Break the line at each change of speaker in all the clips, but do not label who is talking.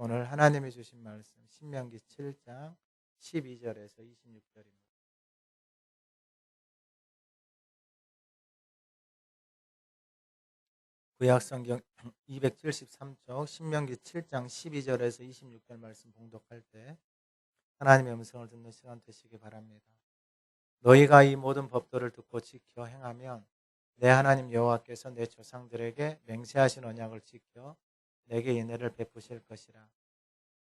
오늘 하나님이 주신 말씀 신명기 7장 12절에서 26절입니다. 구약성경 273쪽 신명기 7장 12절에서 26절 말씀 봉독할 때 하나님의 음성을 듣는 시간 되시기 바랍니다. 너희가 이 모든 법도를 듣고 지켜 행하면 내 하나님 여호와께서 내 조상들에게 맹세하신 언약을 지켜 내게 은혜를 베푸실 것이라.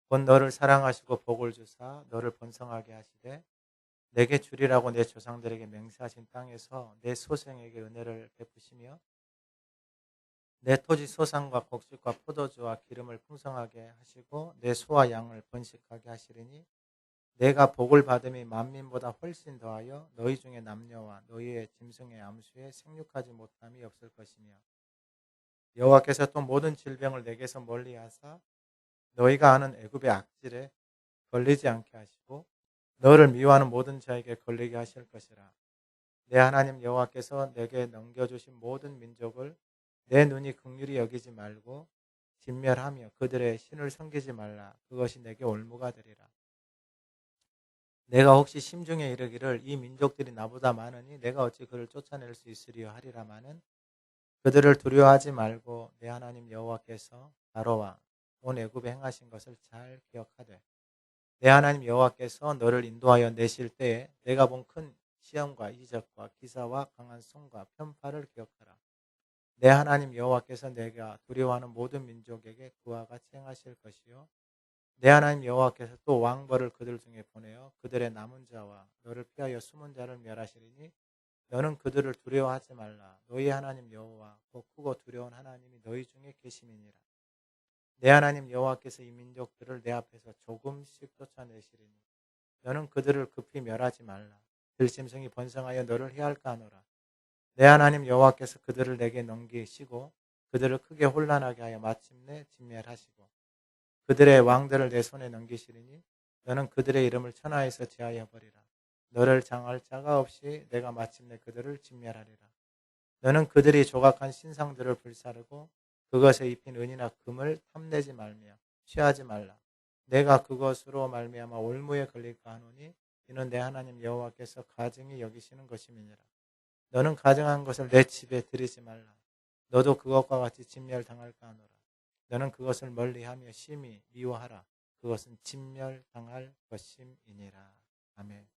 곧 너를 사랑하시고 복을 주사 너를 번성하게 하시되 내게 주리라고 내 조상들에게 맹세하신 땅에서 내 소생에게 은혜를 베푸시며 내 토지 소산과 곡식과 포도주와 기름을 풍성하게 하시고 내 소와 양을 번식하게 하시리니 내가 복을 받음이 만민보다 훨씬 더하여 너희 중에 남녀와 너희의 짐승의 암수에 생육하지 못함이 없을 것이며 여호와께서 또 모든 질병을 내게서 멀리하사 너희가 아는 애굽의 악질에 걸리지 않게 하시고 너를 미워하는 모든 자에게 걸리게 하실 것이라. 내 하나님 여호와께서 내게 넘겨주신 모든 민족을 내 눈이 긍휼히 여기지 말고 진멸하며 그들의 신을 섬기지 말라. 그것이 내게 올무가 되리라. 내가 혹시 심중에 이르기를 이 민족들이 나보다 많으니 내가 어찌 그를 쫓아낼 수 있으리요 하리라마는 그들을 두려워하지 말고 내 하나님 여호와께서 바로와 온 애굽에 행하신 것을 잘 기억하되 내 하나님 여호와께서 너를 인도하여 내실 때에 내가 본 큰 시험과 이적과 기사와 강한 손과 편파를 기억하라. 내 하나님 여호와께서 내가 두려워하는 모든 민족에게 그와 같이 행하실 것이요 내 하나님 여호와께서 또 왕벌을 그들 중에 보내어 그들의 남은 자와 너를 피하여 숨은 자를 멸하시리니 너는 그들을 두려워하지 말라. 너희 하나님 여호와 곧 크고 두려운 하나님이 너희 중에 계심이니라. 내 하나님 여호와께서 이 민족들을 내 앞에서 조금씩 쫓아내시리니 너는 그들을 급히 멸하지 말라. 들짐승이 번성하여 너를 해할까 하노라. 내 하나님 여호와께서 그들을 내게 넘기시고 그들을 크게 혼란하게 하여 마침내 진멸하시고 그들의 왕들을 내 손에 넘기시리니 너는 그들의 이름을 천하에서 제하여 버리라. 너를 장할 자가 없이 내가 마침내 그들을 진멸하리라. 너는 그들이 조각한 신상들을 불사르고 그것에 입힌 은이나 금을 탐내지 말며 취하지 말라. 내가 그것으로 말미암아 올무에 걸릴까 하노니 이는 내 하나님 여호와께서 가증히 여기시는 것임이니라. 너는 가증한 것을 내 집에 들이지 말라. 너도 그것과 같이 진멸당할까 하노라. 너는 그것을 멀리하며 심히 미워하라. 그것은 진멸당할 것임이니라. 아멘.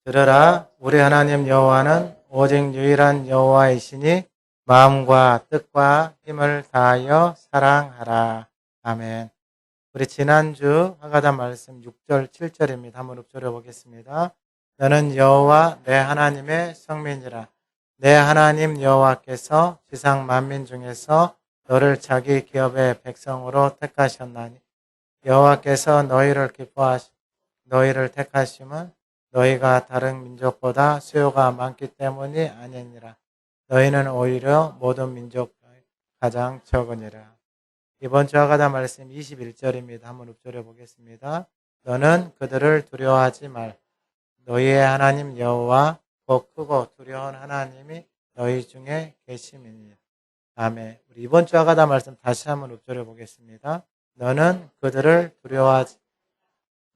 들으라, 우리 하나님 여호와는 오직 유일한 여호와이시니 마음과 뜻과 힘을 다하여 사랑하라. 아멘. 우리 지난주 하가다 말씀 6절 7절입니다. 한번 읊조려 보겠습니다. 너는 여호와 내 하나님의 성민이라. 내 하나님 여호와께서 지상 만민 중에서 너를 자기 기업의 백성으로 택하셨나니 여호와께서 너희를 기뻐하시 너희를 택하심은 너희가 다른 민족보다 수요가 많기 때문이 아니니라. 너희는 오히려 모든 민족 중에 가장 적으니라. 이번 주 하가다 말씀 21절입니다. 한번 읊조려 보겠습니다. 너는 그들을 두려워하지 말. 너희의 하나님 여호와 곧 크고 두려운 하나님이 너희 중에 계심이니라. 아멘. 우리 이번 주 하가다 말씀 다시 한번 읊조려 보겠습니다. 너는 그들을 두려워하지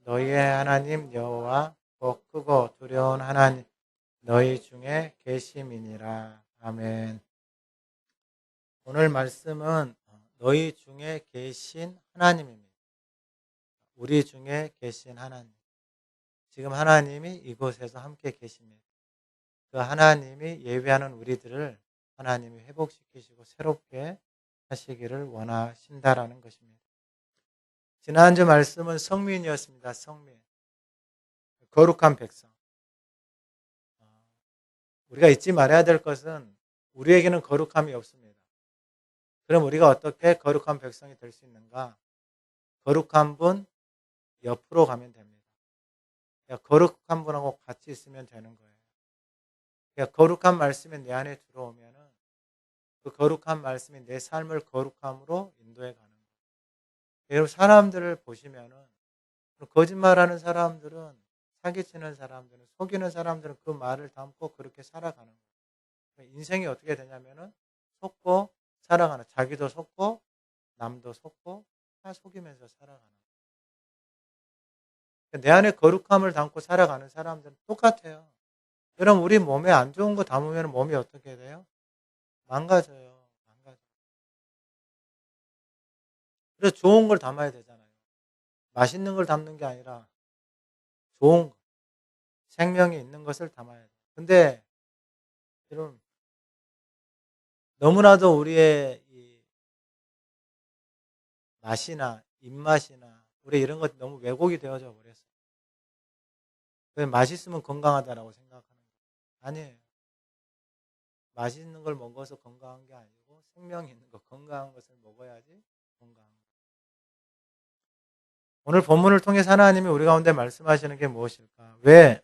너희의 하나님 여호와 곧 크고 두려운 하나님 너희 중에 계심이니라. 아멘. 오늘 말씀은 너희 중에 계신 하나님입니다. 우리 중에 계신 하나님. 지금 하나님이 이곳에서 함께 계십니다. 그 하나님이 예배하는 우리들을 하나님이 회복시키시고 새롭게 하시기를 원하신다라는 것입니다. 지난주 말씀은 성민이었습니다. 성민. 거룩한 백성. 우리가 잊지 말아야 될 것은 우리에게는 거룩함이 없습니다. 그럼 우리가 어떻게 거룩한 백성이 될 수 있는가? 거룩한 분 옆으로 가면 됩니다. 거룩한 분하고 같이 있으면 되는 거예요. 거룩한 말씀이 내 안에 들어오면 그 거룩한 말씀이 내 삶을 거룩함으로 인도해 가는 거예요. 여러분 사람들을 보시면 거짓말하는 사람들은 사기치는 사람들은 속이는 사람들은 그 말을 담고 그렇게 살아가는 거예요. 인생이 어떻게 되냐면은 속고 살아가는 자기도 속고 남도 속고 다 속이면서 살아가는 거예요. 내 안에 거룩함을 담고 살아가는 사람들은 똑같아요. 여러분 우리 몸에 안 좋은 거 담으면 몸이 어떻게 돼요? 망가져요. 그래서 좋은 걸 담아야 되잖아요. 맛있는 걸 담는 게 아니라 좋은 거, 생명이 있는 것을 담아야 돼요. 근데 여러분 너무나도 우리의 이 맛이나 입맛이나 우리 이런 것 너무 왜곡이 되어져 버렸어요. 왜 맛있으면 건강하다라고 생각하는 거예요. 아니에요. 맛있는 걸 먹어서 건강한 게 아니고 생명이 있는 거, 건강한 것을 먹어야지 건강한 거예요. 오늘 본문을 통해서 하나님이 우리 가운데 말씀하시는 게 무엇일까? 왜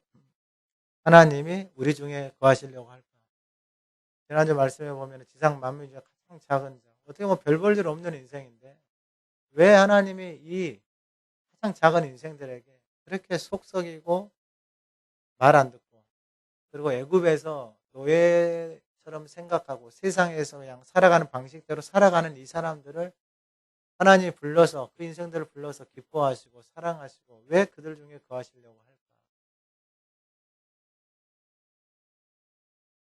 하나님이 우리 중에 거하시려고 할까? 지난주 말씀해 보면 지상 만물 중에 가장 작은 자, 어떻게 보면 별 볼 일 없는 인생인데 왜 하나님이 이 가장 작은 인생들에게 그렇게 속썩이고 말 안 듣고 그리고 애굽에서 노예처럼 생각하고 세상에서 그냥 살아가는 방식대로 살아가는 이 사람들을 하나님이 불러서 그 인생들을 불러서 기뻐하시고 사랑하시고 왜 그들 중에 거하시려고 할까?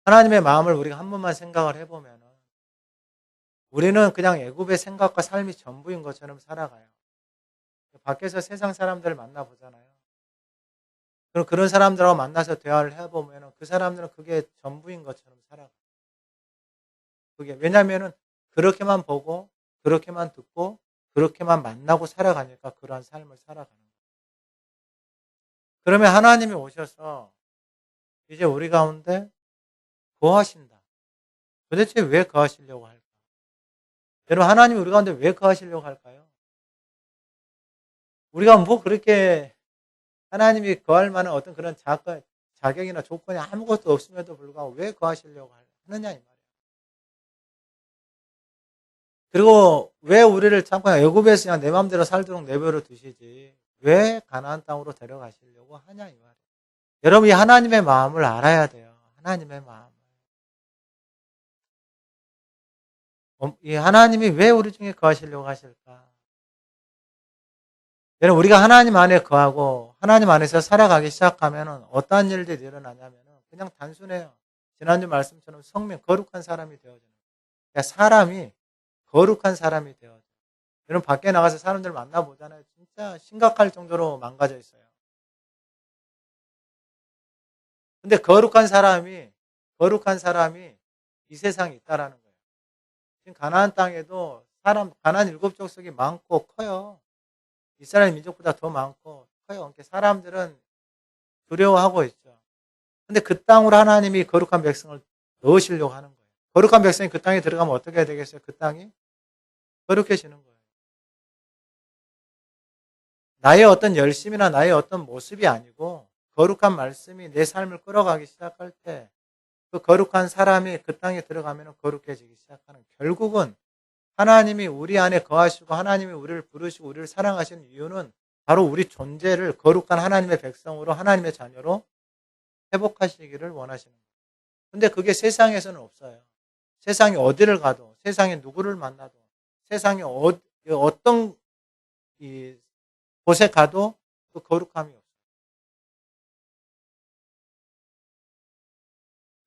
하나님의 마음을 우리가 한 번만 생각을 해보면 우리는 그냥 애굽의 생각과 삶이 전부인 것처럼 살아가요. 밖에서 세상 사람들을 만나보잖아요. 그럼 그런 사람들하고 만나서 대화를 해보면 그 사람들은 그게 전부인 것처럼 살아가요. 그게 왜냐하면 그렇게만 보고 그렇게만 듣고 그렇게만 만나고 살아가니까 그러한 삶을 살아가는 거예요. 그러면 하나님이 오셔서 이제 우리 가운데 거하신다. 도대체 왜 거하시려고 할까? 여러분 하나님이 우리 가운데 왜 거하시려고 할까요? 우리가 뭐 그렇게 하나님이 거할 만한 어떤 그런 자격이나 조건이 아무것도 없음에도 불구하고 왜 거하시려고 하느냐 이 말이에요. 그리고 왜 우리를 자꾸 애굽에서 그냥 내 마음대로 살도록 내버려 두시지 왜 가나안 땅으로 데려가시려고 하냐 이 말이에요. 여러분이 하나님의 마음을 알아야 돼요. 하나님의 마음을. 이 하나님이 왜 우리 중에 거하시려고 하실까? 여러분 우리가 하나님 안에 거하고 하나님 안에서 살아가기 시작하면 어떠한 일들이 일어나냐면 그냥 단순해요. 지난주 말씀처럼 성령 거룩한 사람이 되어지는 거예요. 그러니까 사람이 거룩한 사람이 되어져요. 여러분 밖에 나가서 사람들 만나보잖아요. 진짜 심각할 정도로 망가져 있어요. 근데 거룩한 사람이 이 세상에 있다라는 거예요. 지금 가나안 땅에도 가나안 7족속이 많고 커요. 이스라엘 민족보다 더 많고 커요. 그러니까 사람들은 두려워하고 있죠. 근데 그 땅으로 하나님이 거룩한 백성을 넣으시려고 하는 거예요. 거룩한 백성이 그 땅에 들어가면 어떻게 되겠어요? 그 땅이 거룩해지는 거예요. 나의 어떤 열심이나 나의 어떤 모습이 아니고 거룩한 말씀이 내 삶을 끌어가기 시작할 때 그 거룩한 사람이 그 땅에 들어가면 거룩해지기 시작하는 결국은 하나님이 우리 안에 거하시고 하나님이 우리를 부르시고 우리를 사랑하시는 이유는 바로 우리 존재를 거룩한 하나님의 백성으로 하나님의 자녀로 회복하시기를 원하시는 거예요. 근데 그게 세상에서는 없어요. 세상이 어디를 가도 세상에 누구를 만나도 세상에 어떤 곳에 가도 그 거룩함이 없어요.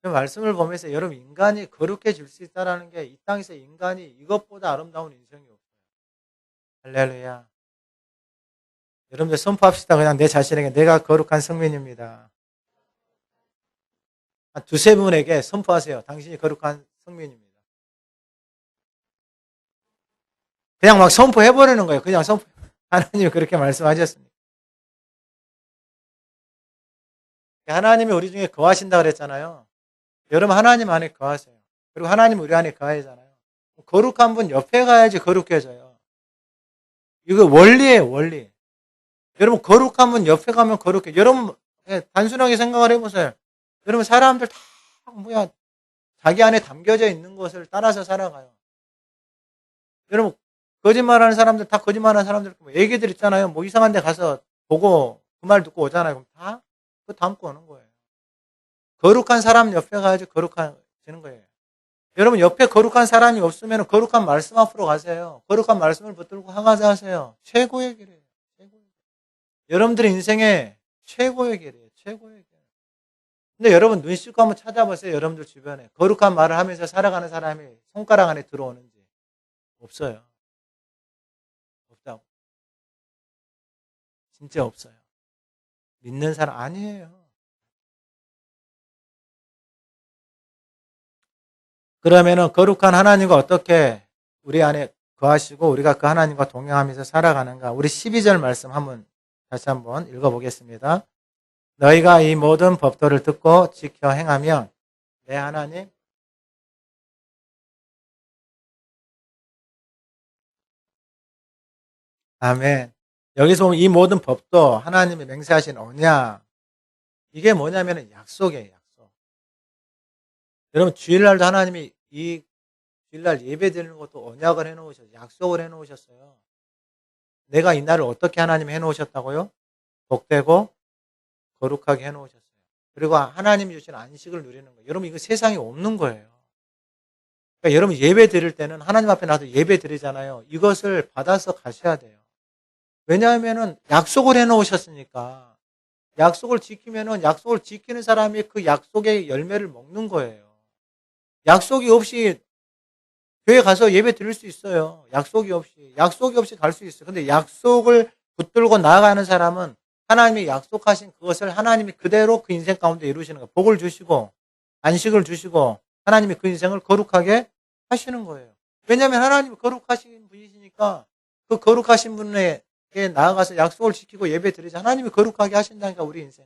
그 말씀을 보면서 여러분 인간이 거룩해질 수 있다는 게 이 땅에서 인간이 이것보다 아름다운 인생이 없어요. 할렐루야. 여러분들 선포합시다. 그냥 내 자신에게 내가 거룩한 성민입니다. 한 두세 분에게 선포하세요. 당신이 거룩한 성민입니다. 그냥 막 선포해버리는 거예요. 그냥 선포. 하나님이 그렇게 말씀하셨습니다. 하나님이 우리 중에 거하신다 그랬잖아요. 여러분 하나님 안에 거하세요. 그리고 하나님 우리 안에 거하잖아요. 거룩한 분 옆에 가야지 거룩해져요. 이거 원리예요, 원리. 여러분 거룩한 분 옆에 가면 거룩해. 여러분 단순하게 생각을 해보세요. 여러분 사람들 다 자기 안에 담겨져 있는 것을 따라서 살아가요. 여러분 거짓말하는 사람들 다 거짓말하는 사람들 애기들 있잖아요. 뭐 이상한 데 가서 보고 그 말 듣고 오잖아요. 그럼 다 그거 담고 오는 거예요. 거룩한 사람 옆에 가야지 거룩해지는 거예요. 여러분 옆에 거룩한 사람이 없으면 거룩한 말씀 앞으로 가세요. 거룩한 말씀을 붙들고 항하자 하세요. 최고의 길이에요. 최고의 길. 여러분들의 인생의 최고의 길이에요. 최고의 길. 근데 여러분 눈 씻고 한번 찾아보세요. 여러분들 주변에. 거룩한 말을 하면서 살아가는 사람이 손가락 안에 들어오는지. 없어요. 없다고. 진짜 없어요. 믿는 사람 아니에요. 그러면은 거룩한 하나님과 어떻게 우리 안에 거하시고 우리가 그 하나님과 동행하면서 살아가는가? 우리 12절 말씀 다시 한번 읽어보겠습니다. 너희가 이 모든 법도를 듣고 지켜 행하면 내 하나님 아멘. 여기서 보면 이 모든 법도 하나님이 맹세하신 언약 이게 뭐냐면 약속이에요. 약속. 여러분 주일날도 하나님이 이 주일날 예배 드리는 것도 언약을 해놓으셨어요. 약속을 해놓으셨어요. 내가 이 날을 어떻게 하나님 해놓으셨다고요? 복되고 거룩하게 해놓으셨어요. 그리고 하나님이 주신 안식을 누리는 거예요. 여러분 이거 세상에 없는 거예요. 그러니까 여러분 예배 드릴 때는 하나님 앞에 나도 예배 드리잖아요. 이것을 받아서 가셔야 돼요. 왜냐하면은 약속을 해놓으셨으니까 약속을 지키면은 약속을 지키는 사람이 그 약속의 열매를 먹는 거예요. 약속이 없이 교회 가서 예배 드릴 수 있어요. 약속이 없이 갈 수 있어요. 근데 약속을 붙들고 나아가는 사람은 하나님이 약속하신 그것을 하나님이 그대로 그 인생 가운데 이루시는 거예요. 복을 주시고 안식을 주시고 하나님이 그 인생을 거룩하게 하시는 거예요. 왜냐하면 하나님이 거룩하신 분이시니까 그 거룩하신 분에게 나아가서 약속을 지키고 예배 드리자. 하나님이 거룩하게 하신다니까 우리 인생.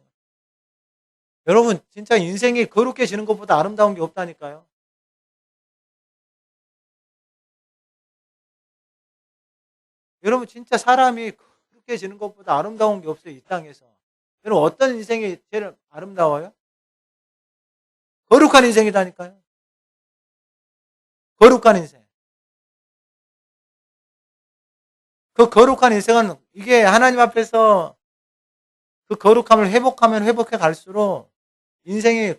여러분 진짜 인생이 거룩해지는 것보다 아름다운 게 없다니까요. 여러분 진짜 사람이 거룩해지는 것보다 아름다운 게 없어요. 이 땅에서. 여러분 어떤 인생이 제일 아름다워요? 거룩한 인생이다니까요. 거룩한 인생. 그 거룩한 인생은 이게 하나님 앞에서 그 거룩함을 회복하면 회복해 갈수록 인생이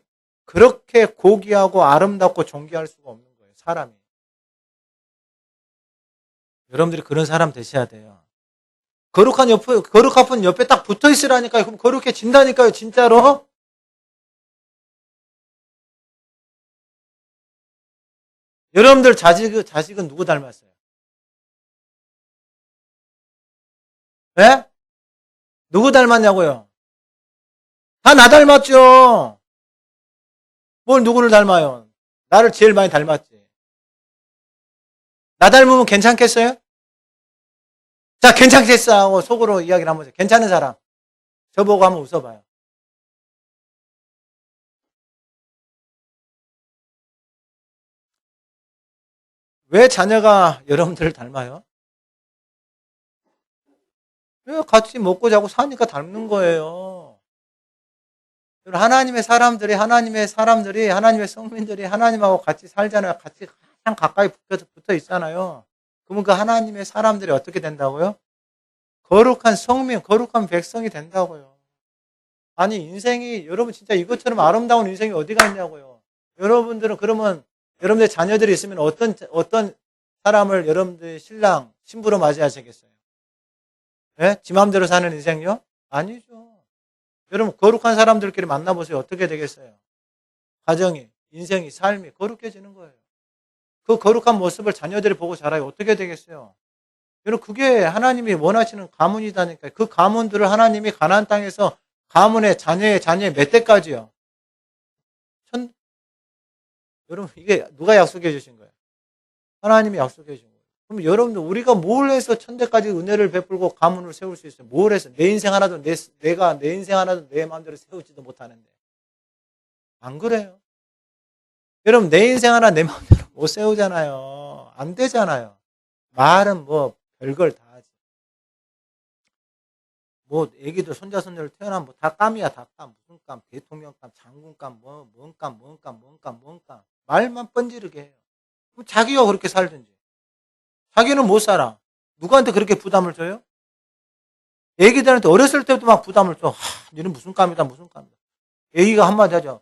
그렇게 고귀하고 아름답고 존귀할 수가 없는 거예요. 사람이. 여러분들이 그런 사람 되셔야 돼요. 거룩한 분 옆에 딱 붙어 있으라니까요. 그럼 거룩해진다니까요. 진짜로. 여러분들 자식은 누구 닮았어요? 예? 누구 닮았냐고요? 다 나 닮았죠. 뭘 누구를 닮아요? 나를 제일 많이 닮았지. 나 닮으면 괜찮겠어요? 자, 괜찮겠어 하고 속으로 이야기를 한번 해요. 괜찮은 사람. 저보고 한번 웃어봐요. 왜 자녀가 여러분들을 닮아요? 왜 같이 먹고 자고 사니까 닮는 거예요. 하나님의 사람들이, 하나님의 성민들이 하나님하고 같이 살잖아요. 같이 가장 가까이 붙어 있잖아요. 그러면 그 하나님의 사람들이 어떻게 된다고요? 거룩한 성민, 거룩한 백성이 된다고요. 아니, 인생이, 여러분 진짜 이것처럼 아름다운 인생이 어디가 있냐고요. 여러분들은 그러면, 여러분들 자녀들이 있으면 어떤 사람을 여러분들 신랑, 신부로 맞이하시겠어요? 예? 지 마음대로 사는 인생요? 아니죠. 여러분, 거룩한 사람들끼리 만나보세요. 어떻게 되겠어요? 가정이, 인생이, 삶이 거룩해지는 거예요. 그 거룩한 모습을 자녀들이 보고 자라요. 어떻게 되겠어요? 여러분, 그게 하나님이 원하시는 가문이다니까요. 그 가문들을 하나님이 가나안 땅에서 가문의 자녀의 몇 대까지요? 여러분, 이게 누가 약속해 주신 거예요? 하나님이 약속해 주신 거예요. 그럼 여러분들, 우리가 뭘 해서 천대까지 은혜를 베풀고 가문을 세울 수 있어요? 뭘 해서? 내 인생 하나도 내 인생 하나도 내 마음대로 세우지도 못하는데. 안 그래요? 여러분, 내 인생 하나 내 마음대로 못 세우잖아요. 안 되잖아요. 말은 뭐 별걸 다 하지. 뭐 애기들 손자손녀를 태어나면 뭐 다 감이야. 다 감. 무슨 감? 대통령감, 장군감, 뭔 감. 말만 뻔지르게 해요. 그럼 자기가 그렇게 살든지. 자기는 못 살아. 누구한테 그렇게 부담을 줘요? 애기들한테 어렸을 때부터 막 부담을 줘. 너는 무슨 감이다. 애기가 한마디 하죠.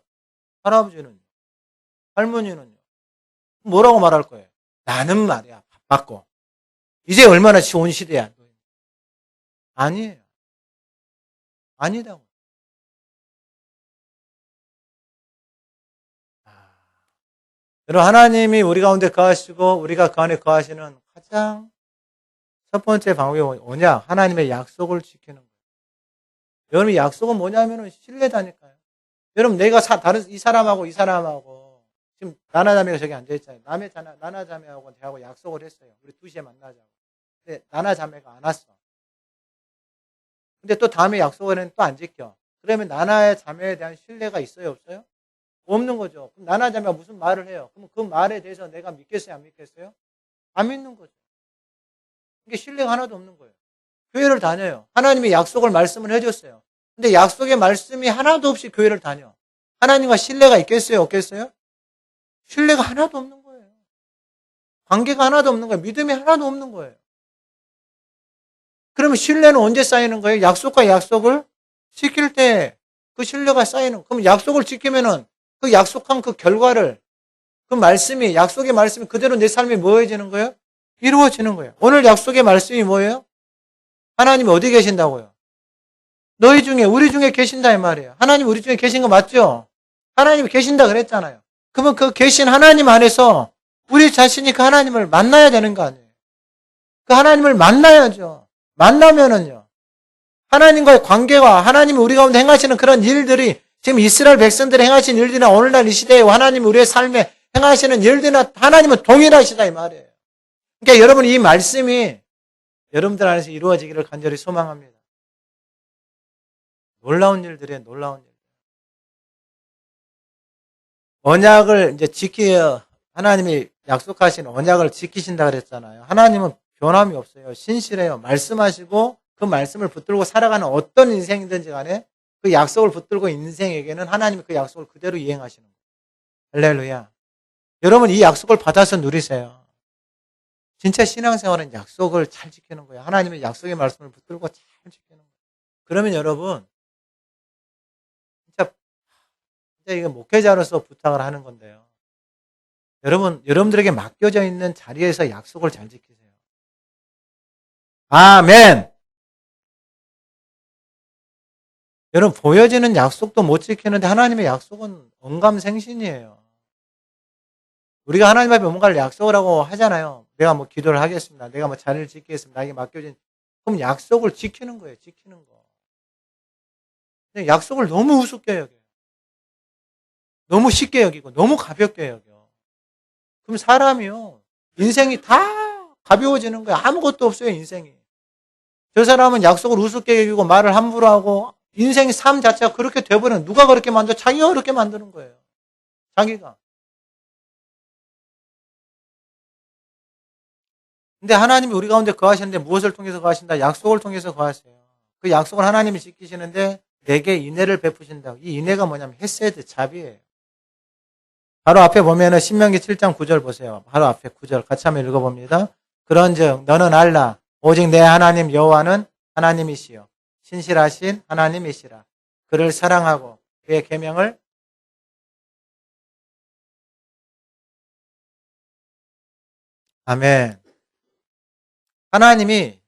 할아버지는요? 할머니는요? 뭐라고 말할 거예요? 나는 말이야, 바빴고. 이제 얼마나 좋은 시대야. 아니에요. 아니다고. 여러분, 하나님이 우리 가운데 거하시고 우리가 그 안에 거하시는 가장 첫 번째 방법이 뭐냐? 하나님의 약속을 지키는 거예요. 여러분, 약속은 뭐냐면은 신뢰다니까요. 여러분, 내가 다른 이 사람하고 지금 나나자매가 저기 앉아 있잖아요. 나나자매하고 저하고 약속을 했어요. 우리 2시에 만나자고. 근데 나나자매가 안 왔어. 근데 또 다음에 약속을 했는데 또 안 지켜. 그러면 나나의 자매에 대한 신뢰가 있어요, 없어요? 없는 거죠. 그럼 나나자매가 무슨 말을 해요? 그럼 그 말에 대해서 내가 믿겠어요, 안 믿겠어요? 안 믿는 거죠. 이게 신뢰가 하나도 없는 거예요. 교회를 다녀요. 하나님이 약속을 말씀을 해줬어요. 근데 약속의 말씀이 하나도 없이 교회를 다녀. 하나님과 신뢰가 있겠어요, 없겠어요? 신뢰가 하나도 없는 거예요. 관계가 하나도 없는 거예요. 믿음이 하나도 없는 거예요. 그러면 신뢰는 언제 쌓이는 거예요? 약속과 약속을 지킬 때 그 신뢰가 쌓이는. 그럼 약속을 지키면은 그 약속한 그 결과를 그 말씀이 약속의 말씀이 그대로 내 삶에 뭐해지는 거예요? 이루어지는 거예요. 오늘 약속의 말씀이 뭐예요? 하나님이 어디 계신다고요? 너희 중에 우리 중에 계신다 이 말이에요. 하나님 우리 중에 계신 거 맞죠? 하나님이 계신다 그랬잖아요. 그러면 그 계신 하나님 안에서 우리 자신이 그 하나님을 만나야 되는 거 아니에요? 그 하나님을 만나야죠. 만나면은요. 하나님과의 관계와 하나님이 우리 가운데 행하시는 그런 일들이 지금 이스라엘 백성들이 행하신 일들이나 오늘날 이 시대에 하나님 우리의 삶에 행하시는 일들이나 하나님은 동일하시다 이 말이에요. 그러니까 여러분 이 말씀이 여러분들 안에서 이루어지기를 간절히 소망합니다. 놀라운 일들이에요. 놀라운 일. 언약을 이제 지키어 하나님이 약속하신 언약을 지키신다 그랬잖아요. 하나님은 변함이 없어요. 신실해요. 말씀하시고 그 말씀을 붙들고 살아가는 어떤 인생이든지 간에 그 약속을 붙들고 있는 인생에게는 하나님이 그 약속을 그대로 이행하시는 거예요. 할렐루야. 여러분 이 약속을 받아서 누리세요. 진짜 신앙생활은 약속을 잘 지키는 거예요. 하나님의 약속의 말씀을 붙들고 잘 지키는 거예요. 그러면 여러분 진짜 이게 목회자로서 부탁을 하는 건데요. 여러분들에게 맡겨져 있는 자리에서 약속을 잘 지키세요. 아멘! 여러분, 보여지는 약속도 못 지키는데 하나님의 약속은 언감생신이에요. 우리가 하나님 앞에 뭔가를 약속을 하고 하잖아요. 내가 뭐 기도를 하겠습니다. 내가 뭐 자리를 지키겠습니다. 나에게 맡겨진. 그럼 약속을 지키는 거예요. 지키는 거. 근데 약속을 너무 우습게 여겨요. 너무 쉽게 여기고 너무 가볍게 여겨. 그럼 사람이요. 인생이 다 가벼워지는 거예요. 아무것도 없어요. 인생이. 저 사람은 약속을 우습게 여기고 말을 함부로 하고 인생 삶 자체가 그렇게 돼버리는. 누가 그렇게 만들어? 자기가 그렇게 만드는 거예요. 자기가. 근데 하나님이 우리 가운데 거하시는데 무엇을 통해서 거하신다? 약속을 통해서 거하세요. 그 약속을 하나님이 지키시는데 내게 인애를 베푸신다. 이 인애가 뭐냐면 헤세드, 자비예요. 바로 앞에 보면은 신명기 7장 9절 보세요. 바로 앞에 9절 같이 한번 읽어봅니다. 그런즉 너는 알라 오직 내 하나님 여호와는 하나님이시요 신실하신 하나님이시라. 그를 사랑하고 그의 계명을 아멘. 하나님이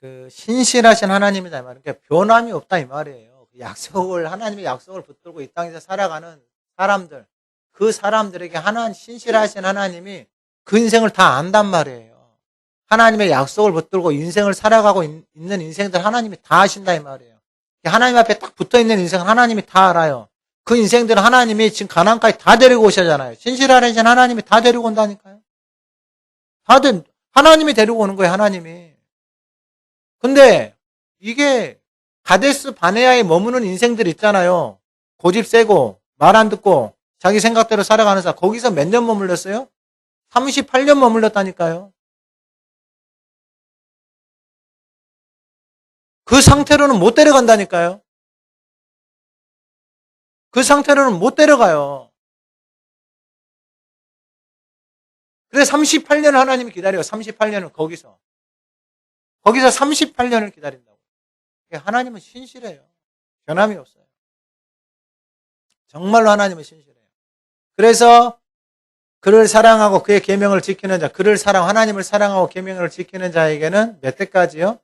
그 신실하신 하나님이다 이 말이에요. 그러니까 변함이 없다 이 말이에요. 약속을 하나님의 약속을 붙들고 이 땅에서 살아가는 사람들, 그 사람들에게 신실하신 하나님이 그 인생을 다 안단 말이에요. 하나님의 약속을 붙들고 인생을 살아가고 있는 인생들 하나님이 다 아신다 이 말이에요. 하나님 앞에 딱 붙어 있는 인생은 하나님이 다 알아요. 그 인생들은 하나님이 지금 가나안까지 다 데리고 오시잖아요. 신실하신 하나님이 다 데리고 온다니까요. 하나님이 데리고 오는 거예요. 하나님이. 근데 이게 가데스 바네아에 머무는 인생들 있잖아요. 고집 세고 말 안 듣고 자기 생각대로 살아가는 사람. 거기서 몇 년 머물렀어요? 38년 머물렀다니까요. 그 상태로는 못 데려간다니까요. 그 상태로는 못 데려가요. 그래서 38년을 하나님이 기다려요. 38년을 거기서 38년을 기다린다고. 하나님은 신실해요. 변함이 없어요. 정말로 하나님은 신실해요. 그래서 그를 사랑하고 그의 계명을 지키는 자, 그를 하나님을 사랑하고 계명을 지키는 자에게는 몇 때까지요?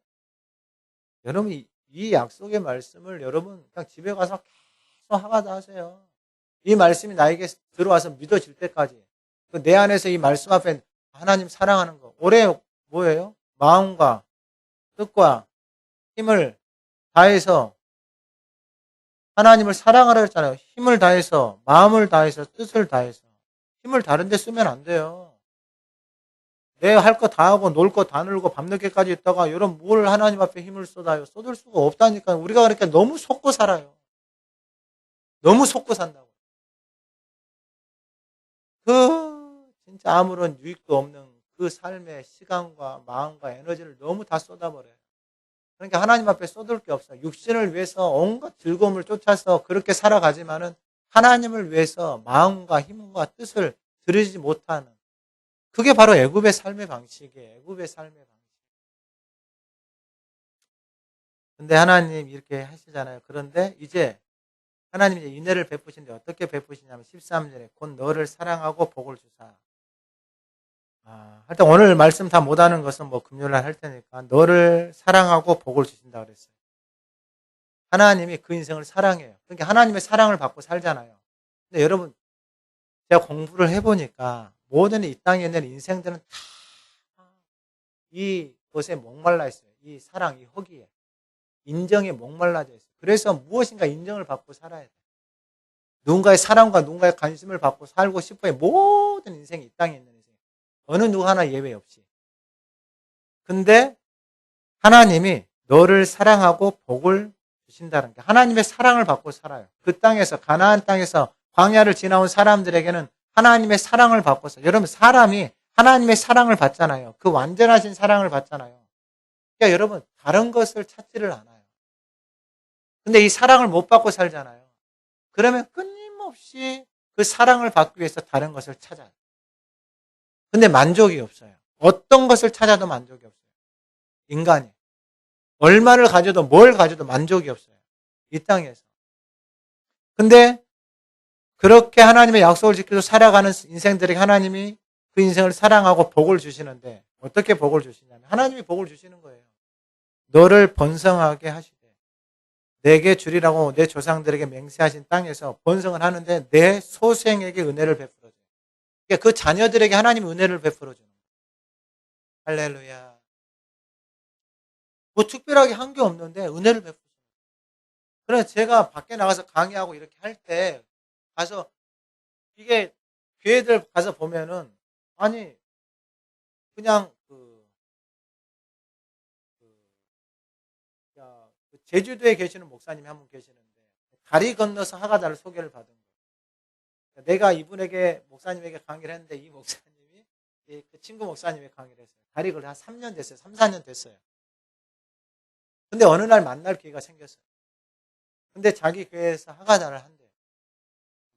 여러분 이 약속의 말씀을 여러분 그냥 집에 가서 계속 하가다 하세요. 이 말씀이 나에게 들어와서 믿어질 때까지. 내 안에서 이 말씀 앞에 하나님 사랑하는 거. 올해 뭐예요? 마음과 뜻과 힘을 다해서 하나님을 사랑하라 했잖아요. 힘을 다해서, 마음을 다해서, 뜻을 다해서. 힘을 다른 데 쓰면 안 돼요. 내 할 거 다 하고 놀 거 다 놀고 밤늦게까지 있다가 여러분 뭘 하나님 앞에 힘을 쏟아요? 쏟을 수가 없다니까. 우리가 그렇게 너무 속고 살아요. 너무 속고 산다고. 진짜 아무런 유익도 없는 그 삶의 시간과 마음과 에너지를 너무 다 쏟아버려요. 그러니까 하나님 앞에 쏟을 게 없어요. 육신을 위해서 온갖 즐거움을 쫓아서 그렇게 살아가지만은 하나님을 위해서 마음과 힘과 뜻을 들이지 못하는 그게 바로 애굽의 삶의 방식이에요. 애굽의 삶의 방식. 근데 하나님 이렇게 하시잖아요. 그런데 이제 하나님이 이제 은혜를 베푸시는데 어떻게 베푸시냐면 13절에 곧 너를 사랑하고 복을 주사. 하여튼 오늘 말씀 다 못하는 것은 뭐 금요일날 할 테니까 너를 사랑하고 복을 주신다 그랬어요. 하나님이 그 인생을 사랑해요. 그러니까 하나님의 사랑을 받고 살잖아요. 근데 여러분 제가 공부를 해보니까 모든 이 땅에 있는 인생들은 다 이것에 목말라 있어요. 이 사랑, 이 허기에. 인정에 목말라져 있어요. 그래서 무엇인가 인정을 받고 살아야 돼요. 누군가의 사랑과 누군가의 관심을 받고 살고 싶어요. 모든 인생이 이 땅에 있는 인생. 어느 누구 하나 예외 없이. 근데 하나님이 너를 사랑하고 복을 주신다는 게 하나님의 사랑을 받고 살아요. 그 땅에서 가나안 땅에서 광야를 지나온 사람들에게는 하나님의 사랑을 받고서 여러분 사람이 하나님의 사랑을 받잖아요. 그 완전하신 사랑을 받잖아요. 그러니까 여러분 다른 것을 찾지를 않아요. 근데 이 사랑을 못 받고 살잖아요. 그러면 끊임없이 그 사랑을 받기 위해서 다른 것을 찾아요. 근데 만족이 없어요. 어떤 것을 찾아도 만족이 없어요. 인간이. 얼마를 가져도 뭘 가져도 만족이 없어요. 이 땅에서. 근데 그렇게 하나님의 약속을 지키고 살아가는 인생들에게 하나님이 그 인생을 사랑하고 복을 주시는데 어떻게 복을 주시냐면 하나님이 복을 주시는 거예요. 너를 번성하게 하시되 내게 주리라고 내 조상들에게 맹세하신 땅에서 번성을 하는데 내 소생에게 은혜를 베풀어줘요. 그러니까 그 자녀들에게 하나님이 은혜를 베풀어주는 거예요. 할렐루야. 뭐 특별하게 한 게 없는데 은혜를 베풀어줘요. 그래서 제가 밖에 나가서 강의하고 이렇게 할 때 가서 이게 교회들 가서 보면은 아니 그냥 제주도에 계시는 목사님이 한 분 계시는데 다리 건너서 하가다를 소개를 받은 거예요. 내가 이분에게 목사님에게 강의를 했는데 이 목사님이 그 친구 목사님에게 강의를 했어요. 다리 건너 한 3년 됐어요. 3, 4년 됐어요. 근데 어느 날 만날 기회가 생겼어요. 근데 자기 교회에서 하가다를 한대요.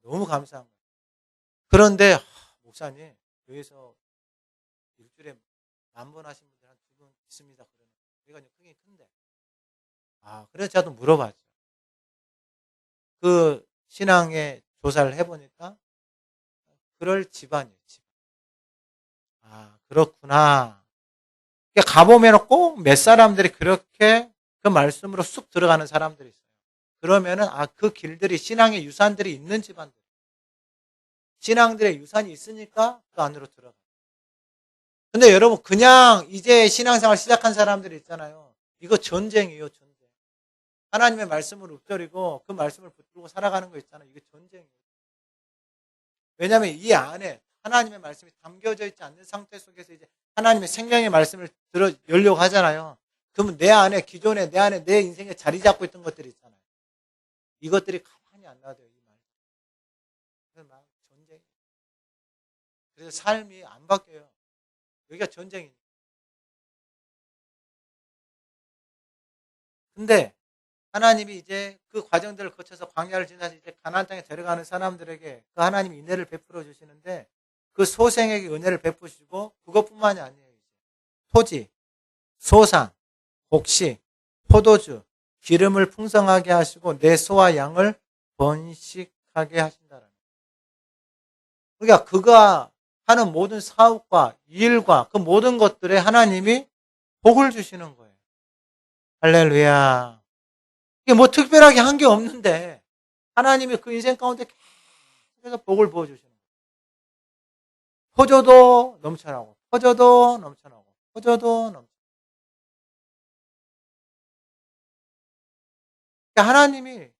너무 감사한 거예요. 그런데 목사님 교회에서 일주일에 10,000번 하신 분들 한 2분 있습니다. 그러면 우리가 크긴 큰데 그래서 제가 또 물어봤죠. 그 신앙의 조사를 해보니까 그럴 집안이에요. 집안. 그렇구나. 그러니까 가보면 꼭 몇 사람들이 그렇게 그 말씀으로 쑥 들어가는 사람들이 있어요. 그러면은 그 길들이 신앙의 유산들이 있는 집안들. 신앙들의 유산이 있으니까 그 안으로 들어가요. 근데 여러분 그냥 이제 신앙생활 시작한 사람들이 있잖아요. 이거 전쟁이에요. 전쟁. 하나님의 말씀을 읊조리고 그 말씀을 붙들고 살아가는 거 있잖아요. 이게 전쟁이에요. 왜냐하면 이 안에 하나님의 말씀이 담겨져 있지 않는 상태 속에서 이제 하나님의 생명의 말씀을 열려고 하잖아요. 그러면 내 안에 기존에 내 안에 내 인생에 자리 잡고 있던 것들이 있잖아요. 이것들이 가만히 안 놔둬요. 이 말. 그래서 막 전쟁. 그래서 삶이 안 바뀌어요. 여기가 전쟁이니까. 근데 하나님이 이제 그 과정들을 거쳐서 광야를 지나서 이제 가나안 땅에 데려가는 사람들에게 그 하나님이 은혜를 베풀어 주시는데 그 소생에게 은혜를 베푸시고 그것뿐만이 아니에요. 토지, 소산, 곡식, 포도주, 기름을 풍성하게 하시고 내 소와 양을 번식하게 하신다는 거예요. 그러니까 그가 하는 모든 사업과 일과 그 모든 것들에 하나님이 복을 주시는 거예요. 할렐루야. 이게 뭐 특별하게 한 게 없는데 하나님이 그 인생 가운데 계속해서 복을 부어주시는 거예요. 퍼져도 넘쳐나고 퍼져도 넘쳐나고 퍼져도 넘쳐나고. 그러니까 하나님이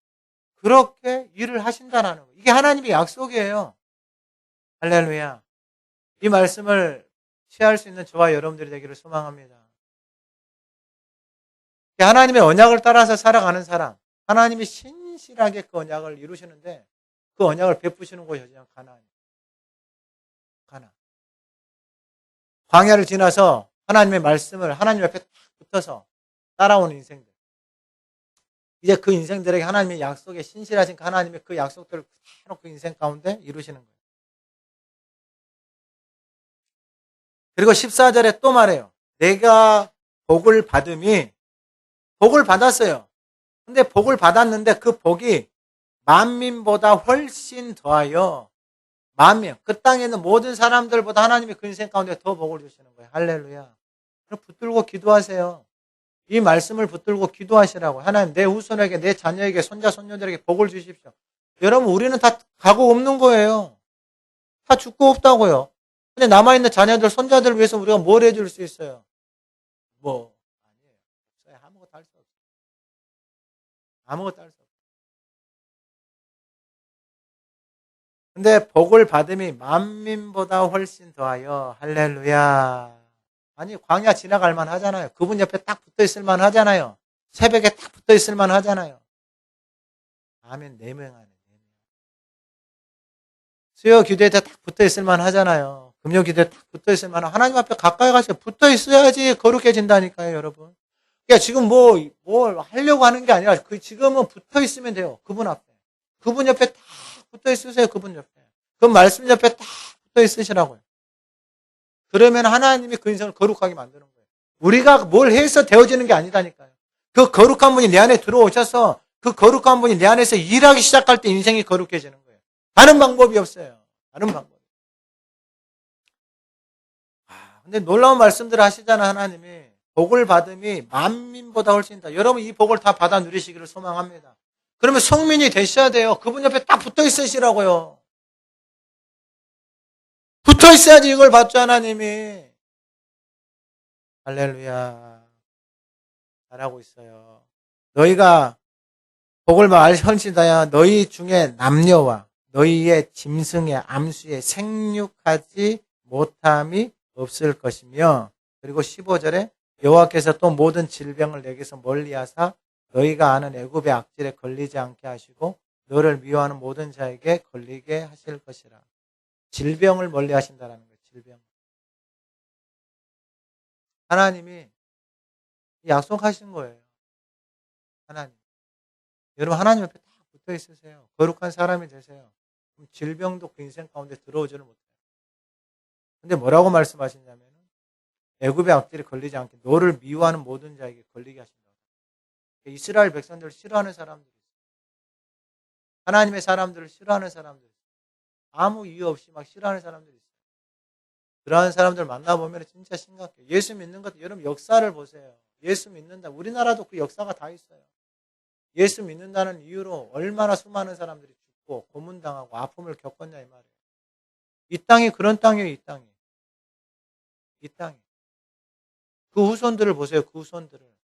그렇게 일을 하신다는 거예요. 이게 하나님의 약속이에요. 할렐루야. 이 말씀을 취할 수 있는 저와 여러분들이 되기를 소망합니다. 하나님의 언약을 따라서 살아가는 사람, 하나님이 신실하게 그 언약을 이루시는데 그 언약을 베푸시는 곳이 어디냐? 가나안. 광야를 지나서 하나님의 말씀을 하나님 옆에 딱 붙어서 따라오는 인생들. 이제 그 인생들에게 하나님의 약속에 신실하신 하나님의 그 약속들을 그대로 그 인생 가운데 이루시는 거예요. 그리고 14절에 또 말해요. 내가 복을 받음이 복을 받았어요. 근데 복을 받았는데 그 복이 만민보다 훨씬 더하여 만민, 그 땅에 있는 모든 사람들보다 하나님이 그 인생 가운데 더 복을 주시는 거예요. 할렐루야. 그럼 붙들고 기도하세요. 이 말씀을 붙들고 기도하시라고. 하나님 내 후손에게 내 자녀에게 손자 손녀들에게 복을 주십시오. 여러분 우리는 다 가고 없는 거예요. 다 죽고 없다고요. 근데 남아있는 자녀들 손자들을 위해서 우리가 뭘 해줄 수 있어요? 아니에요. 아무것도 할 수 없어요. 아무것도 할 수 없어요. 근데 복을 받음이 만민보다 훨씬 더하여. 할렐루야. 아니 광야 지나갈 만 하잖아요. 그분 옆에 딱 붙어 있을 만 하잖아요. 새벽에 딱 붙어 있을 만 하잖아요. 아멘. 4명 안에. 수요 기도에 딱 붙어 있을 만 하잖아요. 금요 기도에 딱 붙어 있을 만 하나님 앞에 가까이 가서 붙어 있어야지 거룩해진다니까요, 여러분. 그러니까 지금 뭘 하려고 하는 게 아니라 지금은 붙어 있으면 돼요. 그분 앞에. 그분 옆에 딱 붙어 있으세요. 그분 옆에. 그 말씀 옆에 딱 붙어 있으시라고요. 그러면 하나님이 그 인생을 거룩하게 만드는 거예요. 우리가 뭘 해서 되어지는 게 아니다니까요. 그 거룩한 분이 내 안에 들어오셔서 그 거룩한 분이 내 안에서 일하기 시작할 때 인생이 거룩해지는 거예요. 다른 방법이 없어요. 다른 방법. 근데 놀라운 말씀들을 하시잖아, 하나님이. 복을 받음이 만민보다 훨씬 더. 여러분 이 복을 다 받아 누리시기를 소망합니다. 그러면 성민이 되셔야 돼요. 그분 옆에 딱 붙어 있으시라고요. 붙어 있어야지 이걸 받죠, 하나님이. 할렐루야. 잘하고 있어요. 너희가 복을 말할지어다 너희 중에 남녀와 너희의 짐승의 암수에 생육하지 못함이 없을 것이며, 그리고 15절에 여호와께서 또 모든 질병을 내게서 멀리하사 너희가 아는 애굽의 악질에 걸리지 않게 하시고 너를 미워하는 모든 자에게 걸리게 하실 것이라. 질병을 멀리하신다는 거예요. 질병. 하나님이 약속하신 거예요. 하나님. 여러분 하나님 옆에 딱 붙어 있으세요. 거룩한 사람이 되세요. 그럼 질병도 그 인생 가운데 들어오지를 못해요. 근데 뭐라고 말씀하시냐면 애굽의 악질이 걸리지 않게 너를 미워하는 모든 자에게 걸리게 하신다. 이스라엘 백성들을 싫어하는 사람들이 있어요. 하나님의 사람들을 싫어하는 사람들이 있어요. 아무 이유 없이 막 싫어하는 사람들이 있어요. 그러한 사람들 만나보면 진짜 심각해요. 예수 믿는 것, 여러분 역사를 보세요. 예수 믿는다. 우리나라도 그 역사가 다 있어요. 예수 믿는다는 이유로 얼마나 수많은 사람들이 죽고 고문당하고 아픔을 겪었냐 이 말이에요. 이 땅이 그런 땅이에요. 이 땅이. 이 땅이. 그 후손들을 보세요. 그 후손들을.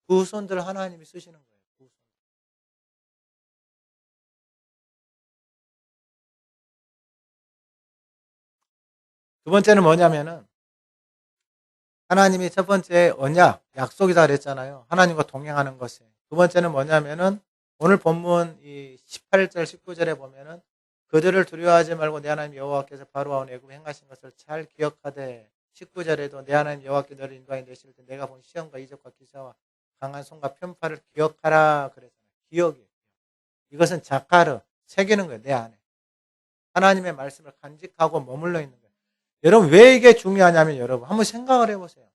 그 후손들을 하나님이 쓰시는 거예요. 그 후손들. 두 번째는 뭐냐면은 하나님이 첫 번째 언약, 약속이다 그랬잖아요. 하나님과 동행하는 것에. 두 번째는 뭐냐면은 오늘 본문 이 18절, 19절에 보면은 그들을 두려워하지 말고 내 하나님 여호와께서 바로와 애굽에 행하신 것을 잘 기억하되 19절에도 내 하나님 여호와께 너를 인도하여 내실 때 내가 본 시험과 이적과 기사와 강한 손과 편파를 기억하라 그랬잖아요. 기억이에요. 이것은 자카르, 새기는 거예요. 내 안에. 하나님의 말씀을 간직하고 머물러 있는 거예요. 여러분 왜 이게 중요하냐면 여러분 한번 생각을 해보세요.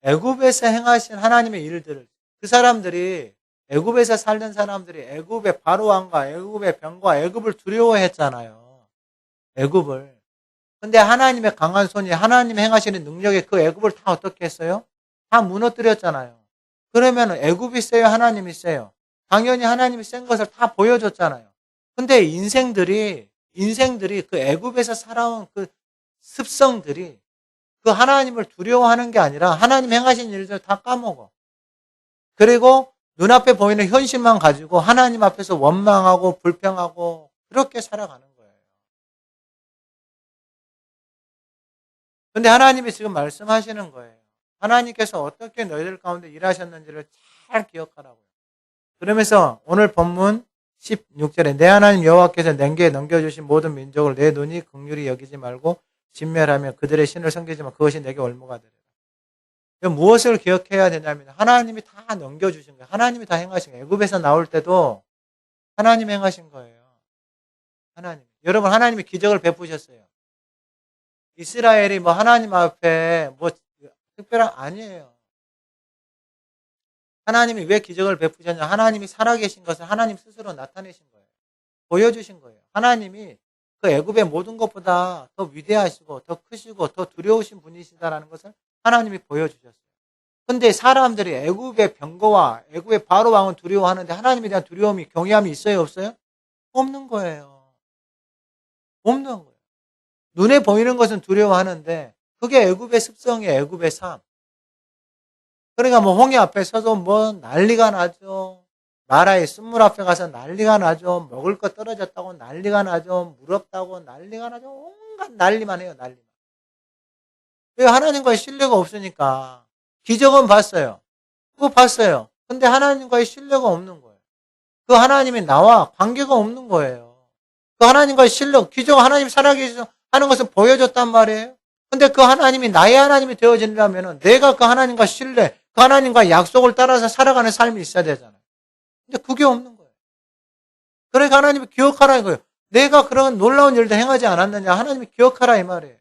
애굽에서 행하신 하나님의 일들을 그 사람들이 애굽에서 살던 사람들이 애굽의 바로왕과 애굽의 병과 애굽을 두려워했잖아요. 애굽을. 근데 하나님의 강한 손이 하나님 행하시는 능력에 그 애굽을 다 어떻게 했어요? 다 무너뜨렸잖아요. 그러면 애굽이 세요? 하나님이 세요? 당연히 하나님이 센 것을 다 보여줬잖아요. 근데 인생들이 그 애굽에서 살아온 그 습성들이 그 하나님을 두려워하는 게 아니라 하나님 행하신 일들 다 까먹어. 그리고 눈앞에 보이는 현실만 가지고 하나님 앞에서 원망하고 불평하고 그렇게 살아가는 거예요. 근데 하나님이 지금 말씀하시는 거예요. 하나님께서 어떻게 너희들 가운데 일하셨는지를 잘 기억하라고요. 그러면서 오늘 본문 16절에 내 하나님 여호와께서 내게 넘겨주신 모든 민족을 내 눈이 긍휼히 여기지 말고 진멸하며 그들의 신을 섬기지만 그것이 내게 올무가 되리라. 무엇을 기억해야 되냐면 하나님이 다 넘겨주신 거예요. 하나님이 다 행하신 거예요. 애굽에서 나올 때도 하나님이 행하신 거예요. 하나님. 여러분 하나님이 기적을 베푸셨어요. 이스라엘이 뭐 하나님 앞에 뭐 특별한 아니에요. 하나님이 왜 기적을 베푸셨냐? 하나님이 살아계신 것을 하나님 스스로 나타내신 거예요. 보여주신 거예요. 하나님이 그 애굽의 모든 것보다 더 위대하시고 더 크시고 더 두려우신 분이시다라는 것을 하나님이 보여주셨어요. 근데 사람들이 애굽의 병거와 애굽의 바로 왕을 두려워하는데 하나님에 대한 두려움이 경외함이 있어요, 없어요? 없는 거예요. 없는 거예요. 눈에 보이는 것은 두려워하는데 그게 애굽의 습성이에요. 애굽의 삶. 그러니까 뭐 홍해 앞에 서도 뭐 난리가 나죠. 나라의 순물 앞에 가서 난리가 나죠. 먹을 거 떨어졌다고 난리가 나죠. 물 없다고 난리가 나죠. 온갖 난리만 해요. 난리만. 왜? 하나님과의 신뢰가 없으니까. 기적은 봤어요. 그거 봤어요. 근데 하나님과의 신뢰가 없는 거예요. 그 하나님이 나와 관계가 없는 거예요. 그 하나님과의 신뢰, 기적 하나님 살아계셔서 하는 것을 보여줬단 말이에요. 근데 그 하나님이 나의 하나님이 되어지려면 내가 그 하나님과 신뢰, 그 하나님과 약속을 따라서 살아가는 삶이 있어야 되잖아요. 근데 그게 없는 거예요. 그러니까 하나님이 기억하라 이거예요. 내가 그런 놀라운 일도 행하지 않았느냐. 하나님이 기억하라 이 말이에요.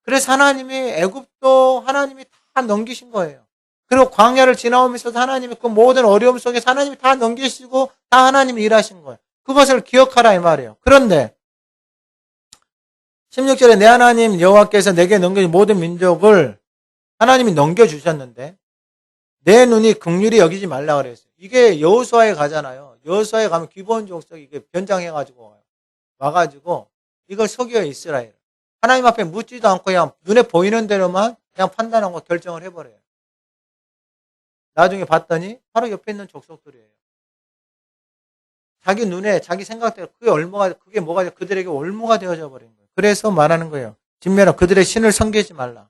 그래서 하나님이 애굽도 하나님이 다 넘기신 거예요. 그리고 광야를 지나오면서도 하나님이 그 모든 어려움 속에서 하나님이 다 넘기시고 다 하나님이 일하신 거예요. 그것을 기억하라 이 말이에요. 그런데 16절에 내 하나님 여호와께서 내게 넘겨준 모든 민족을 하나님이 넘겨주셨는데 내 눈이 긍휼히 여기지 말라 그랬어요. 이게 여호수아에 가잖아요. 여호수아에 가면 기본 족속 이게 변장해가지고 와가지고 이걸 속여요 이스라엘. 하나님 앞에 묻지도 않고 그냥 눈에 보이는 대로만 그냥 판단하고 결정을 해버려요. 나중에 봤더니 바로 옆에 있는 족속들이에요. 자기 눈에 자기 생각대로 그게 뭐가 그들에게 올무가 되어져 버린 거예요. 그래서 말하는 거예요. 진멸한 그들의 신을 섬기지 말라.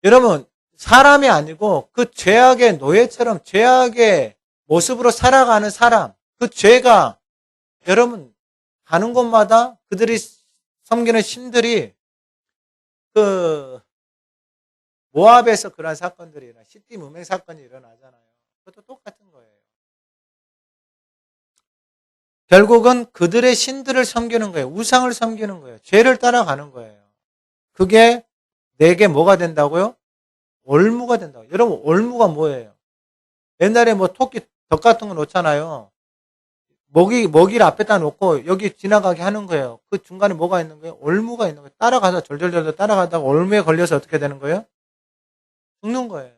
여러분 사람이 아니고 그 죄악의 노예처럼 죄악의 모습으로 살아가는 사람, 그 죄가 여러분 가는 곳마다 그들이 섬기는 신들이 그 모압에서 그런 사건들이 일어나 시띠 무맹 사건이 일어나잖아요. 그것도 똑같은 거예요. 결국은 그들의 신들을 섬기는 거예요. 우상을 섬기는 거예요. 죄를 따라가는 거예요. 그게 내게 뭐가 된다고요? 올무가 된다고. 여러분 올무가 뭐예요? 옛날에 뭐 토끼 덕 같은 거 놓잖아요. 먹이를 앞에다 놓고 여기 지나가게 하는 거예요. 그 중간에 뭐가 있는 거예요? 올무가 있는 거예요. 따라가서 절절절절 따라가다가 올무에 걸려서 어떻게 되는 거예요? 죽는 거예요.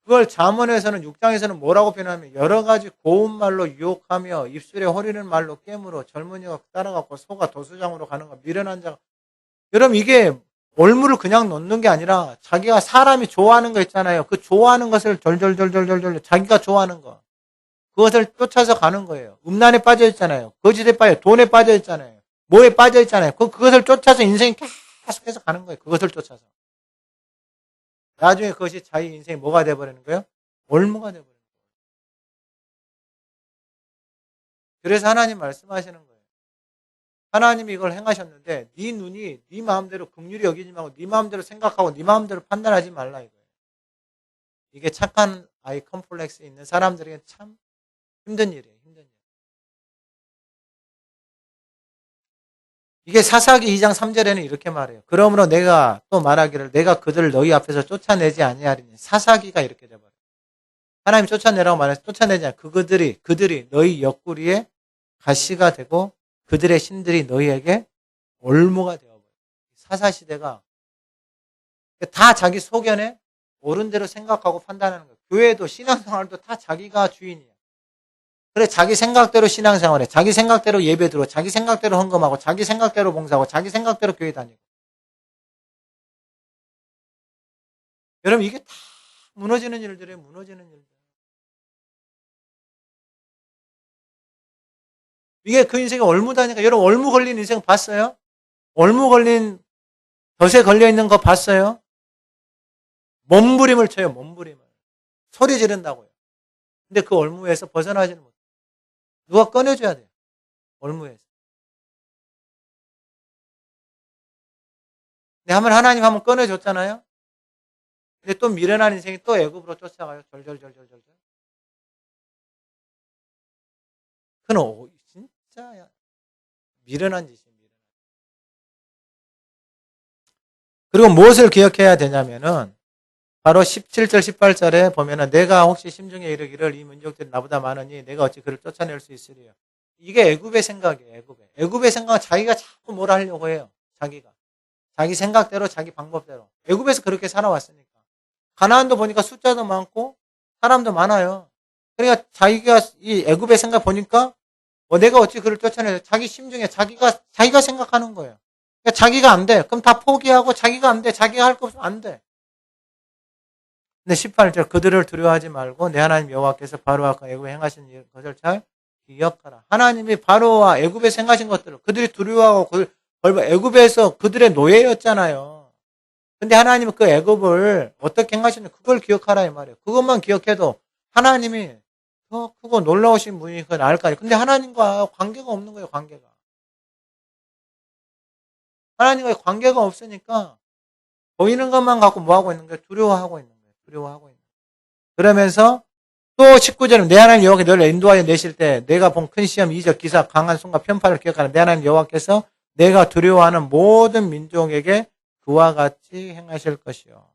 그걸 잠언에서는 6장에서는 뭐라고 표현하면 여러 가지 고운 말로 유혹하며 입술에 허리는 말로 깨물어 젊은이가 따라가고 소가 도수장으로 가는 거 미련한 자가. 여러분 이게 올무를 그냥 놓는 게 아니라 자기가 사람이 좋아하는 거 있잖아요. 그 좋아하는 것을 절절절절절절 자기가 좋아하는 거 그것을 쫓아서 가는 거예요. 음란에 빠져 있잖아요. 거짓에 빠져, 돈에 빠져 있잖아요. 뭐에 빠져 있잖아요. 그것을 쫓아서 인생이 계속해서 가는 거예요. 그것을 쫓아서. 나중에 그것이 자기 인생이 뭐가 돼버리는 거예요? 올무가 돼버리는 거예요. 그래서 하나님 말씀하시는 거예요. 하나님이 이걸 행하셨는데 네 눈이 네 마음대로 긍휼히 여기지 말고 네 마음대로 생각하고 네 마음대로 판단하지 말라 이거예요. 이게 착한 아이 컴플렉스 있는 사람들에게 참 힘든 일이에요. 힘든 일. 이게 사사기 2장 3절에는 이렇게 말해요. 그러므로 내가 또 말하기를 내가 그들을 너희 앞에서 쫓아내지 아니하리니. 사사기가 이렇게 돼버려요. 하나님 쫓아내라고 말해서 쫓아내지 않아요. 그들이 너희 옆구리에 가시가 되고 그들의 신들이 너희에게 올무가 되어버려요. 사사시대가 다 자기 소견에 옳은 대로 생각하고 판단하는 거예요. 교회도 신앙생활도 다 자기가 주인이에요. 그래 자기 생각대로 신앙생활해. 자기 생각대로 예배 들어. 자기 생각대로 헌금하고 자기 생각대로 봉사하고 자기 생각대로 교회 다니고. 여러분 이게 다 무너지는 일들이에요. 무너지는 일들. 이게 그 인생에 얼무다니까. 여러분 얼무 걸린 인생 봤어요? 얼무 걸린 덫에 걸려있는 거 봤어요? 몸부림을 쳐요. 몸부림을. 소리 지른다고요. 근데 그 얼무에서 벗어나지는 못해요. 누가 꺼내줘야 돼요. 얼무에서. 근데 하나님 한번 꺼내줬잖아요. 근데 또 미련한 인생이 또 애굽으로 쫓아가요. 절절절절절. 그건 진짜 미련한 짓이에요. 그리고 무엇을 기억해야 되냐면은 바로 17절 18절에 보면은 내가 혹시 심중에 이르기를 이 민족들이 나보다 많으니 내가 어찌 그를 쫓아낼 수 있으리요. 이게 애굽의 생각이에요. 애굽의 생각은 자기가 자꾸 뭘 하려고 해요. 자기 생각대로 자기 방법대로. 애굽에서 그렇게 살아왔으니까. 가나안도 보니까 숫자도 많고 사람도 많아요. 그러니까 자기가 이 애굽의 생각 보니까 내가 어찌 그를 쫓아내요. 자기 심중에 자기가 생각하는 거예요. 그러니까 자기가 안 돼. 그럼 다 포기하고 자기가 안 돼. 자기가 할 거 없으면 안 돼. 근데 18절 그들을 두려워하지 말고 내 하나님 여호와께서 바로와 애굽에 행하신 것을 잘 기억하라. 하나님이 바로와 애굽에 행하신 것들을 그들이 두려워하고 애굽에서 그들의 노예였잖아요. 근데 하나님은 그 애굽을 어떻게 행하셨는지 그걸 기억하라 이 말이에요. 그것만 기억해도 하나님이 더 크고 놀라우신 분이 그걸 알 거 아니에요. 근데 하나님과 관계가 없는 거예요. 관계가. 하나님과 관계가 없으니까 보이는 것만 갖고 뭐하고 있는 거예요? 두려워하고 있는 거예요. 두려워하고 있는 거예요. 그러면서 또 19절은 내 하나님 여호와께 너를 인도하여 내실 때 내가 본 큰 시험 이적 기사 강한 손과 편파를 기억하는 내 하나님 여호와께서 내가 두려워하는 모든 민족에게 그와 같이 행하실 것이요.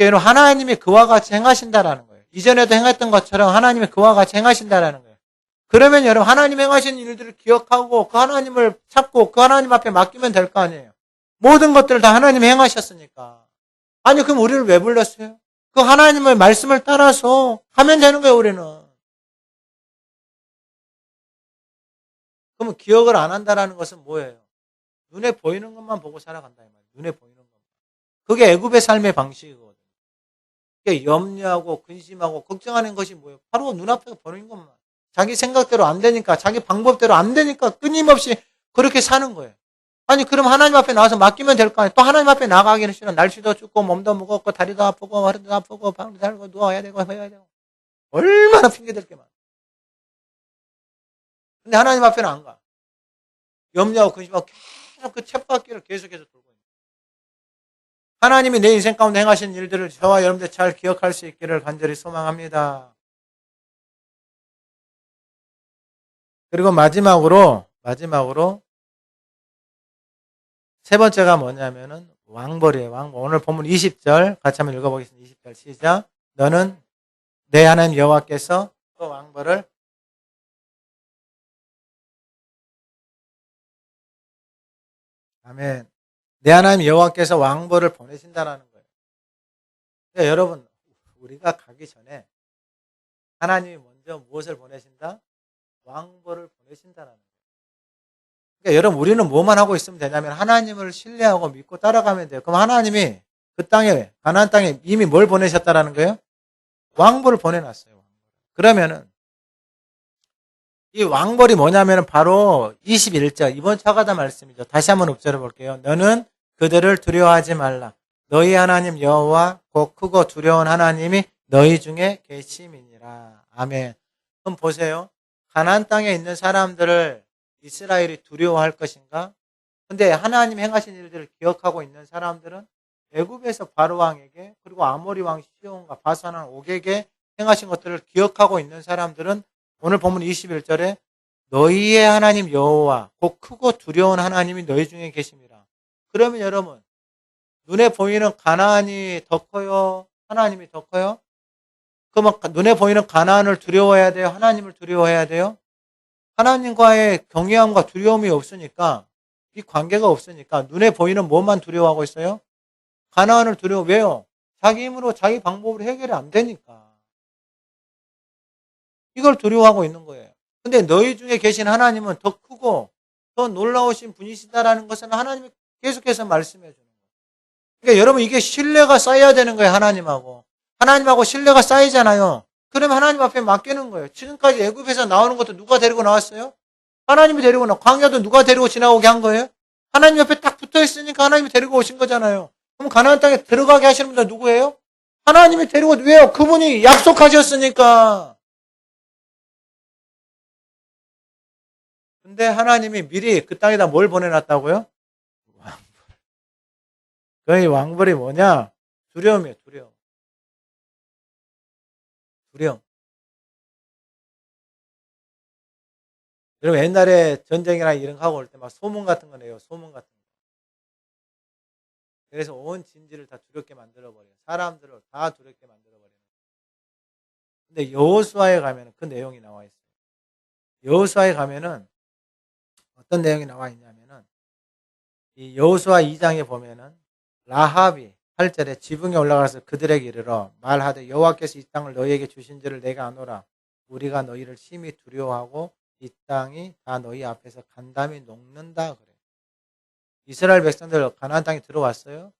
여러분 하나님이 그와 같이 행하신다라는 거예요. 이전에도 행했던 것처럼 하나님이 그와 같이 행하신다라는 거예요. 그러면 여러분 하나님 행하신 일들을 기억하고 그 하나님을 찾고 그 하나님 앞에 맡기면 될 거 아니에요. 모든 것들을 다 하나님이 행하셨으니까. 아니 그럼 우리를 왜 불렀어요? 그 하나님의 말씀을 따라서 하면 되는 거예요. 우리는. 그러면 기억을 안 한다는 것은 뭐예요? 눈에 보이는 것만 보고 살아간다 이 말이에요. 눈에 보이는 것만. 그게 애굽의 삶의 방식이거든요. 그게 염려하고 근심하고 걱정하는 것이 뭐예요? 바로 눈앞에 보이는 것만. 자기 생각대로 안 되니까 자기 방법대로 안 되니까 끊임없이 그렇게 사는 거예요. 아니 그럼 하나님 앞에 나와서 맡기면 될 거 아니에요. 또 하나님 앞에 나가기는 싫어. 날씨도 춥고 몸도 무겁고 다리도 아프고 허리도 아프고 방도 달고 누워야 되고 해야 되고 얼마나 핑계댈 게 많아. 근데 하나님 앞에는 안 가. 염려하고 근심하고 계속 그 쳇바퀴를 계속해서 돌고 있는 거예요. 하나님이 내 인생 가운데 행하신 일들을 저와 여러분들 잘 기억할 수 있기를 간절히 소망합니다. 그리고 마지막으로 세 번째가 뭐냐면은 왕벌이에요. 왕벌. 오늘 본문 20절 같이 한번 읽어보겠습니다. 20절 시작. 너는 내 하나님 여호와께서 그 왕벌을 아멘. 내 하나님 여호와께서 왕벌을 보내신다라는 거예요. 그러니까 여러분 우리가 가기 전에 하나님이 먼저 무엇을 보내신다? 왕벌을 보내신다라는 거예요. 그러니까 여러분 우리는 뭐만 하고 있으면 되냐면 하나님을 신뢰하고 믿고 따라가면 돼요. 그럼 하나님이 그 땅에 가나안 땅에 이미 뭘 보내셨다라는 거예요? 왕벌을 보내놨어요. 그러면은 이 왕벌이 뭐냐면 바로 21절 이번 차가다 말씀이죠. 다시 한번 읊조려 볼게요. 너는 그들을 두려워하지 말라. 너희 하나님 여호와 곧 크고 두려운 하나님이 너희 중에 계심이니라. 아멘. 그럼 보세요. 가나안 땅에 있는 사람들을 이스라엘이 두려워할 것인가? 근데 하나님 행하신 일들을 기억하고 있는 사람들은 애굽에서 바로 왕에게 그리고 아모리 왕 시온과 바산 왕 옥에게 행하신 것들을 기억하고 있는 사람들은 오늘 본문 21절에 너희의 하나님 여호와 곧 크고 두려운 하나님이 너희 중에 계심이라. 그러면 여러분 눈에 보이는 가나안이 더 커요? 하나님이 더 커요? 그러면 눈에 보이는 가나안을 두려워해야 돼요? 하나님을 두려워해야 돼요? 하나님과의 경외함과 두려움이 없으니까 이 관계가 없으니까 눈에 보이는 뭐만 두려워하고 있어요? 가나안을 두려워. 왜요? 자기 힘으로 자기 방법으로 해결이 안 되니까. 이걸 두려워하고 있는 거예요. 근데 너희 중에 계신 하나님은 더 크고 더 놀라우신 분이시다라는 것은 하나님이 계속해서 말씀해 주는 거예요. 그러니까 여러분 이게 신뢰가 쌓여야 되는 거예요. 하나님하고. 하나님하고 신뢰가 쌓이잖아요. 그러면 하나님 앞에 맡기는 거예요. 지금까지 애굽에서 나오는 것도 누가 데리고 나왔어요? 하나님이 데리고 나와. 광야도 누가 데리고 지나오게 한 거예요? 하나님 옆에 딱 붙어 있으니까 하나님이 데리고 오신 거잖아요. 그럼 가나안 땅에 들어가게 하시는 분들 누구예요? 하나님이 데리고, 왜요? 그분이 약속하셨으니까. 근데 하나님이 미리 그 땅에다 뭘 보내놨다고요? 왕벌. 그 왕벌이 뭐냐? 두려움이에요, 두려움. 두려움. 여러분 옛날에 전쟁이나 이런 거 하고 올 때 막 소문 같은 거 내요. 소문 같은 거. 그래서 온 진지를 다 두렵게 만들어버려요. 사람들을 다 두렵게 만들어버려요. 근데 여호수아에 가면 그 내용이 나와 있어요. 여호수아에 가면은 어떤 내용이 나와 있냐면은 이 여호수아 2장에 보면은 라합이 8절에 지붕에 올라가서 그들에게 이르러 말하되 여호와께서 이 땅을 너희에게 주신지를 내가 아노라. 우리가 너희를 심히 두려워하고 이 땅이 다 너희 앞에서 간담이 녹는다 그래. 이스라엘 백성들 가나안 땅에 들어왔어요?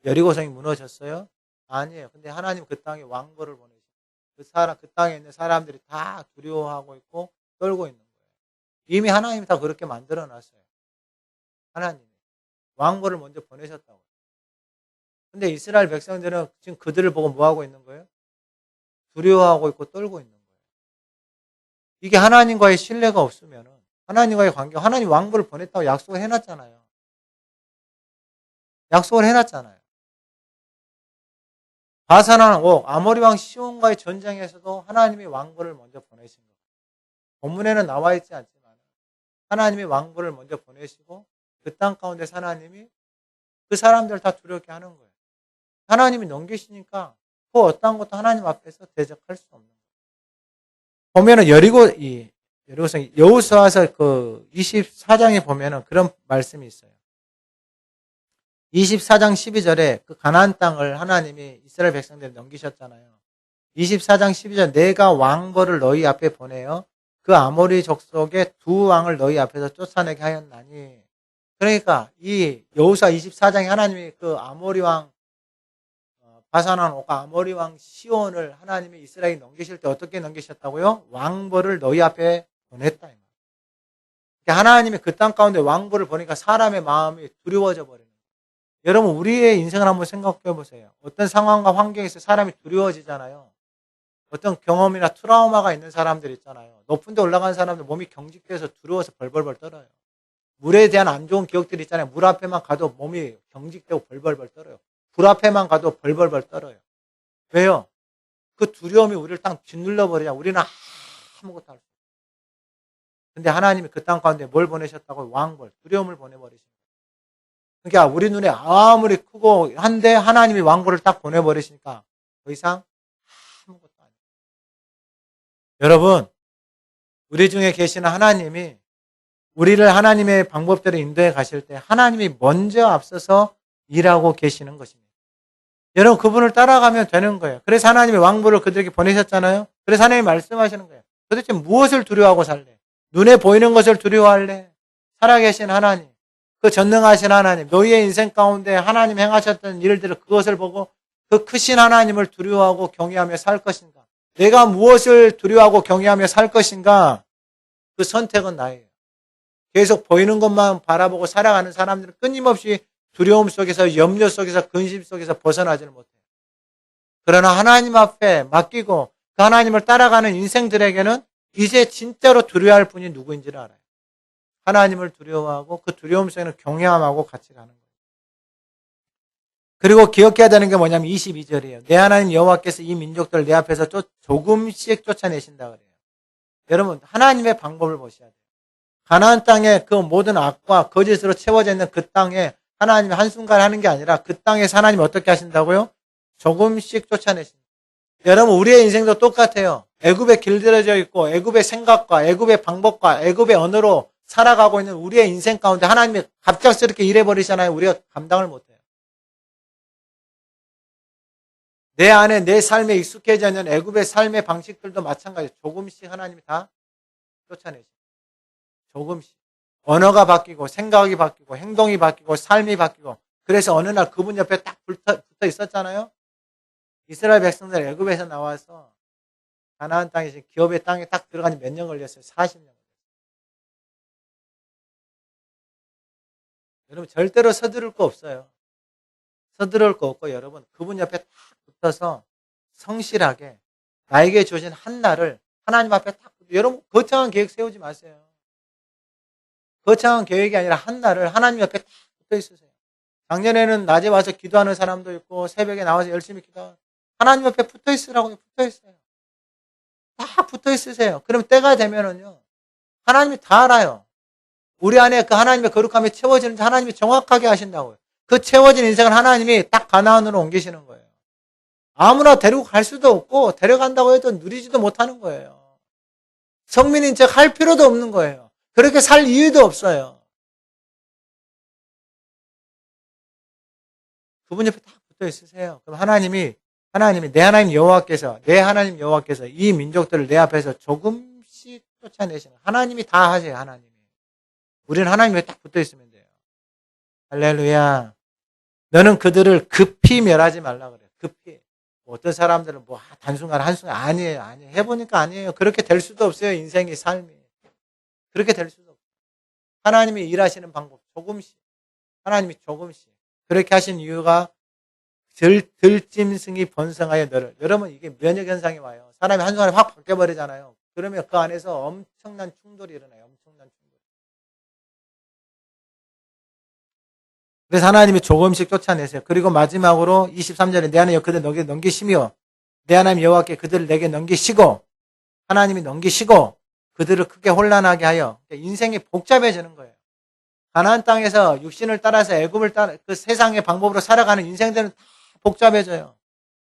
여리고성이 무너졌어요? 아니에요. 근데 하나님 그 땅에 왕벌을 보내시고 그 땅에 있는 사람들이 다 두려워하고 있고 떨고 있는 거예요. 이미 하나님이 다 그렇게 만들어 놨어요. 하나님이 왕벌을 먼저 보내셨다고. 근데 이스라엘 백성들은 지금 그들을 보고 뭐 하고 있는 거예요? 두려워하고 있고 떨고 있는 거예요. 이게 하나님과의 신뢰가 없으면은 하나님과의 관계, 하나님 왕벌을 보냈다고 약속을 해놨잖아요. 약속을 해놨잖아요. 바산한 옥, 아모리 왕 시온과의 전쟁에서도 하나님이 왕벌을 먼저 보내신 거예요. 본문에는 나와 있지 않지만 하나님이 왕벌을 먼저 보내시고 그 땅 가운데서 하나님이 그 사람들을 다 두렵게 하는 거예요. 하나님이 넘기시니까 그 어떤 것도 하나님 앞에서 대적할 수 없는 거예요. 보면은 여리고성 여호수아서 그 24장에 보면은 그런 말씀이 있어요. 24장 12절에 그 가나안 땅을 하나님이 이스라엘 백성들에 넘기셨잖아요. 24장 12절 내가 왕벌을 너희 앞에 보내어 그 아모리 족속의 두 왕을 너희 앞에서 쫓아내게 하였나니. 그러니까 이 여호수아 24장에 하나님이 그 아모리 왕 바산한 옥과 아모리 왕 시온을 하나님이 이스라엘에 넘기실 때 어떻게 넘기셨다고요? 왕벌을 너희 앞에 보냈다. 그러니까 하나님이 그 땅 가운데 왕벌을 보니까 사람의 마음이 두려워져 버려요. 여러분 우리의 인생을 한번 생각해 보세요. 어떤 상황과 환경에서 사람이 두려워지잖아요. 어떤 경험이나 트라우마가 있는 사람들 있잖아요. 높은 데 올라간 사람들 몸이 경직돼서 두려워서 벌벌벌 떨어요. 물에 대한 안 좋은 기억들이 있잖아요. 물 앞에만 가도 몸이 경직되고 벌벌벌 떨어요. 불 앞에만 가도 벌벌벌 떨어요. 왜요? 그 두려움이 우리를 딱 짓눌러 버리냐. 우리는 아무것도 할 수 없어요. 근데 하나님이 그 땅 가운데 뭘 보내셨다고? 왕벌, 두려움을 보내버리신 거예요. 그러니까 우리 눈에 아무리 크고 한데 하나님이 왕벌을 딱 보내버리시니까 더 이상 아무것도 아니에요. 여러분, 우리 중에 계시는 하나님이 우리를 하나님의 방법대로 인도해 가실 때 하나님이 먼저 앞서서 일하고 계시는 것입니다. 여러분 그분을 따라가면 되는 거예요. 그래서 하나님이 왕벌을 그들에게 보내셨잖아요. 그래서 하나님이 말씀하시는 거예요. 도대체 무엇을 두려워하고 살래? 눈에 보이는 것을 두려워할래? 살아계신 하나님, 그 전능하신 하나님, 너희의 인생 가운데 하나님 행하셨던 일들을 그것을 보고 그 크신 하나님을 두려워하고 경외하며 살 것인가? 내가 무엇을 두려워하고 경외하며 살 것인가? 그 선택은 나예요. 계속 보이는 것만 바라보고 살아가는 사람들은 끊임없이 두려움 속에서, 염려 속에서, 근심 속에서 벗어나지를 못해요. 그러나 하나님 앞에 맡기고 그 하나님을 따라가는 인생들에게는 이제 진짜로 두려워할 분이 누구인지를 알아요. 하나님을 두려워하고 그 두려움 속에는 경외함하고 같이 가는 거예요. 그리고 기억해야 되는 게 뭐냐면 22절이에요. 내 하나님 여호와께서 이 민족들을 내 앞에서 조금씩 쫓아내신다 그래요. 여러분 하나님의 방법을 보셔야 돼요. 가나안 땅에 그 모든 악과 거짓으로 채워져 있는 그 땅에 하나님이 한순간 하는 게 아니라 그 땅에서 하나님이 어떻게 하신다고요? 조금씩 쫓아내신다. 여러분 우리의 인생도 똑같아요. 애굽에 길들여져 있고 애굽의 생각과 애굽의 방법과 애굽의 언어로 살아가고 있는 우리의 인생 가운데 하나님이 갑작스럽게 일해버리잖아요. 우리가 감당을 못해요. 내 안에 내 삶에 익숙해져 있는 애굽의 삶의 방식들도 마찬가지예요. 조금씩 하나님이 다 쫓아내죠. 조금씩. 언어가 바뀌고 생각이 바뀌고 행동이 바뀌고 삶이 바뀌고 그래서 어느 날 그분 옆에 딱 붙어 있었잖아요. 이스라엘 백성들 애굽에서 나와서 가나안 땅에 기업의 땅에 딱 들어가니 몇 년 걸렸어요? 40년. 여러분 절대로 서두를 거 없어요. 서두를 거 없고 여러분 그분 옆에 딱 붙어서 성실하게 나에게 주신 한 날을 하나님 앞에 딱 여러분 거창한 계획 세우지 마세요. 거창한 계획이 아니라 한 날을 하나님 옆에 딱 붙어 있으세요. 작년에는 낮에 와서 기도하는 사람도 있고 새벽에 나와서 열심히 기도하고 하나님 옆에 붙어 있으라고 붙어 있어요. 딱 붙어 있으세요. 그럼 때가 되면은요 하나님이 다 알아요. 우리 안에 그 하나님의 거룩함이 채워지는지 하나님이 정확하게 하신다고요. 그 채워진 인생을 하나님이 딱 가나안으로 옮기시는 거예요. 아무나 데리고 갈 수도 없고 데려간다고 해도 누리지도 못하는 거예요. 성민인 척 할 필요도 없는 거예요. 그렇게 살 이유도 없어요. 그분 옆에 딱 붙어 있으세요. 그럼 하나님이 내 하나님 여호와께서 이 민족들을 내 앞에서 조금씩 쫓아내시는 하나님이 다 하세요. 하나님이. 우리는 하나님 옆에 딱 붙어 있으면 돼요. 할렐루야. 너는 그들을 급히 멸하지 말라 그래요. 급히. 어떤 사람들은 단순간 한순간 아니에요. 해보니까 아니에요. 그렇게 될 수도 없어요. 인생이 삶이. 그렇게 될 수도 없어요. 하나님이 일하시는 방법 조금씩. 하나님이 조금씩. 그렇게 하신 이유가 들짐승이 번성하여 너를. 여러분 이게 면역현상이 와요. 사람이 한순간에 확 바뀌어버리잖아요. 그러면 그 안에서 엄청난 충돌이 일어나요. 엄청난 충돌. 그래서 하나님이 조금씩 쫓아내세요. 그리고 마지막으로 23절에 내 하나님 그들 너에게 넘기시며 내 하나님 여호와께 그들을 내게 넘기시고 하나님이 넘기시고 그들을 크게 혼란하게 하여 인생이 복잡해지는 거예요. 가나안 땅에서 육신을 따라서 애굽을 따라 그 세상의 방법으로 살아가는 인생들은 다 복잡해져요.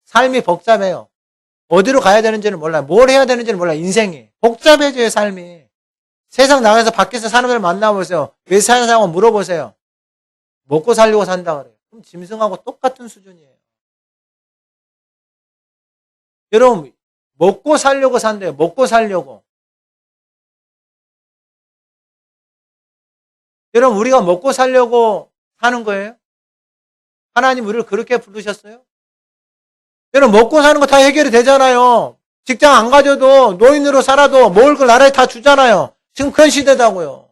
삶이 복잡해요. 어디로 가야 되는지는 몰라요. 뭘 해야 되는지는 몰라요. 인생이 복잡해져요. 삶이. 세상 나가서 밖에서 사람들을 만나보세요. 왜 사냐고 물어보세요. 먹고 살려고 산다 그래요. 그럼 짐승하고 똑같은 수준이에요. 여러분 먹고 살려고 산대요. 먹고 살려고. 여러분 우리가 먹고 살려고 사는 거예요? 하나님 우리를 그렇게 부르셨어요? 여러분 먹고 사는 거 다 해결이 되잖아요. 직장 안 가져도 노인으로 살아도 먹을 걸 나라에 다 주잖아요. 지금 그런 시대다고요.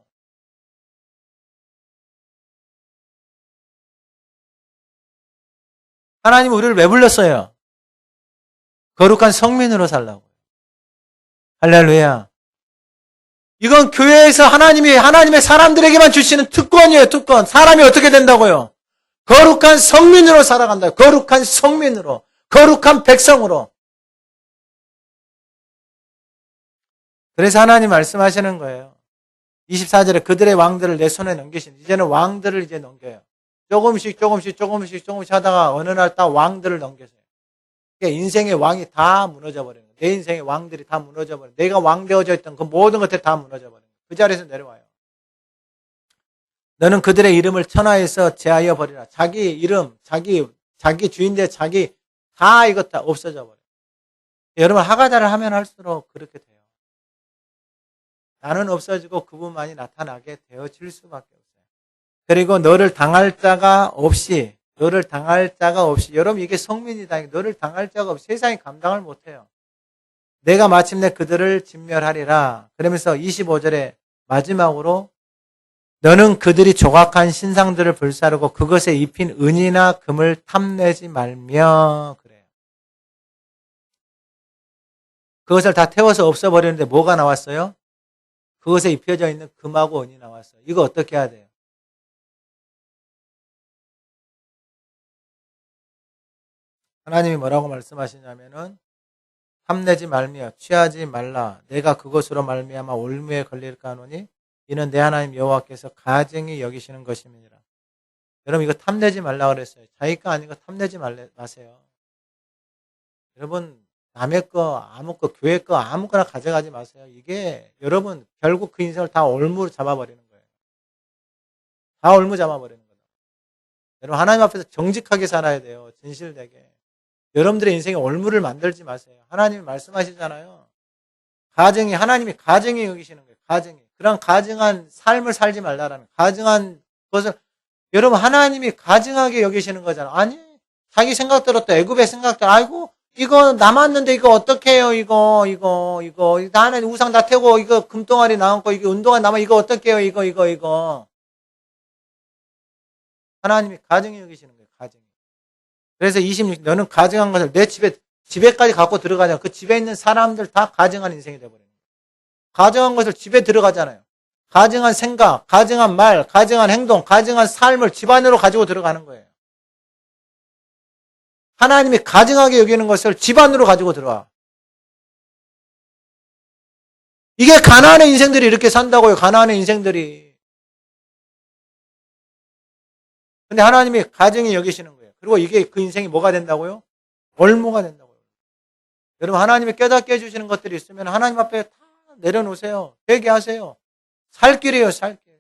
하나님 우리를 왜 불렀어요? 거룩한 성민으로 살라고. 할렐루야. 이건 교회에서 하나님의 사람들에게만 주시는 특권이에요. 특권. 사람이 어떻게 된다고요? 거룩한 성민으로 살아간다. 거룩한 성민으로. 거룩한 백성으로. 그래서 하나님 말씀하시는 거예요. 24절에 그들의 왕들을 내 손에 넘기신. 이제는 왕들을 이제 넘겨요. 조금씩 하다가 어느 날 딱 왕들을 넘겨서요. 그러니까 인생의 왕이 다 무너져 버리는 거예요. 내 인생의 왕들이 다 무너져 버려요. 내가 왕 되어져 있던 그 모든 것들이 다 무너져 버려요. 그 자리에서 내려와요. 너는 그들의 이름을 천하에서 제하여 버리라. 자기 이름, 자기 주인들, 자기 다 이것 다 없어져 버려요. 여러분 하가다를 하면 할수록 그렇게 돼요. 나는 없어지고 그분만이 나타나게 되어질 수밖에 없어요. 그리고 너를 당할 자가 없이 여러분 이게 성민이다. 너를 당할 자가 없이 세상이 감당을 못해요. 내가 마침내 그들을 진멸하리라. 그러면서 25절에 마지막으로 너는 그들이 조각한 신상들을 불사르고 그것에 입힌 은이나 금을 탐내지 말며 그래요. 그것을 다 태워서 없애버리는데 뭐가 나왔어요? 그것에 입혀져 있는 금하고 은이 나왔어요. 이거 어떻게 해야 돼요? 하나님이 뭐라고 말씀하시냐면은 탐내지 말며 취하지 말라. 내가 그것으로 말미암아 올무에 걸릴까 하노니 이는 내 하나님 여호와께서 가증히 여기시는 것임이니라. 여러분 이거 탐내지 말라 그랬어요. 자기 거 아닌 거 탐내지 마세요. 여러분 남의 거, 아무 거, 교회 거 아무거나 가져가지 마세요. 이게 여러분 결국 그 인생을 다 올무로 잡아버리는 거예요. 다 올무 잡아버리는 거예요. 여러분 하나님 앞에서 정직하게 살아야 돼요. 진실되게. 여러분들의 인생에 올무를 만들지 마세요. 하나님이 말씀하시잖아요. 하나님이 가정이 여기시는 거예요. 가정이. 그런 가증한 삶을 살지 말라라는, 가증한 것을, 여러분 하나님이 가증하게 여기시는 거잖아요. 아니, 자기 생각대로 또 애굽의 생각대로, 아이고 이거 남았는데 이거 어떡해요, 이거 나는 우상 다 태고 이거 금덩어리 남았고 이거 운동화 남아, 이거 어떡해요, 이거 하나님이 가증히 여기시는 거예요. 가증히. 그래서 26, 너는 가증한 것을 내 집에까지 갖고 들어가잖아. 그 집에 있는 사람들 다 가증한 인생이 되어버려요. 가증한 것을 집에 들어가잖아요. 가증한 생각, 가증한 말, 가증한 행동, 가증한 삶을 집 안으로 가지고 들어가는 거예요. 하나님이 가증하게 여기는 것을 집 안으로 가지고 들어와. 이게 가나안의 인생들이 이렇게 산다고요. 가나안의 인생들이. 근데 하나님이 가증히 여기시는 거예요. 그리고 이게 그 인생이 뭐가 된다고요? 올무가 된다고요. 여러분 하나님이 깨닫게 해주시는 것들이 있으면 하나님 앞에 다 내려놓으세요. 회개하세요. 살 길이에요. 살 길.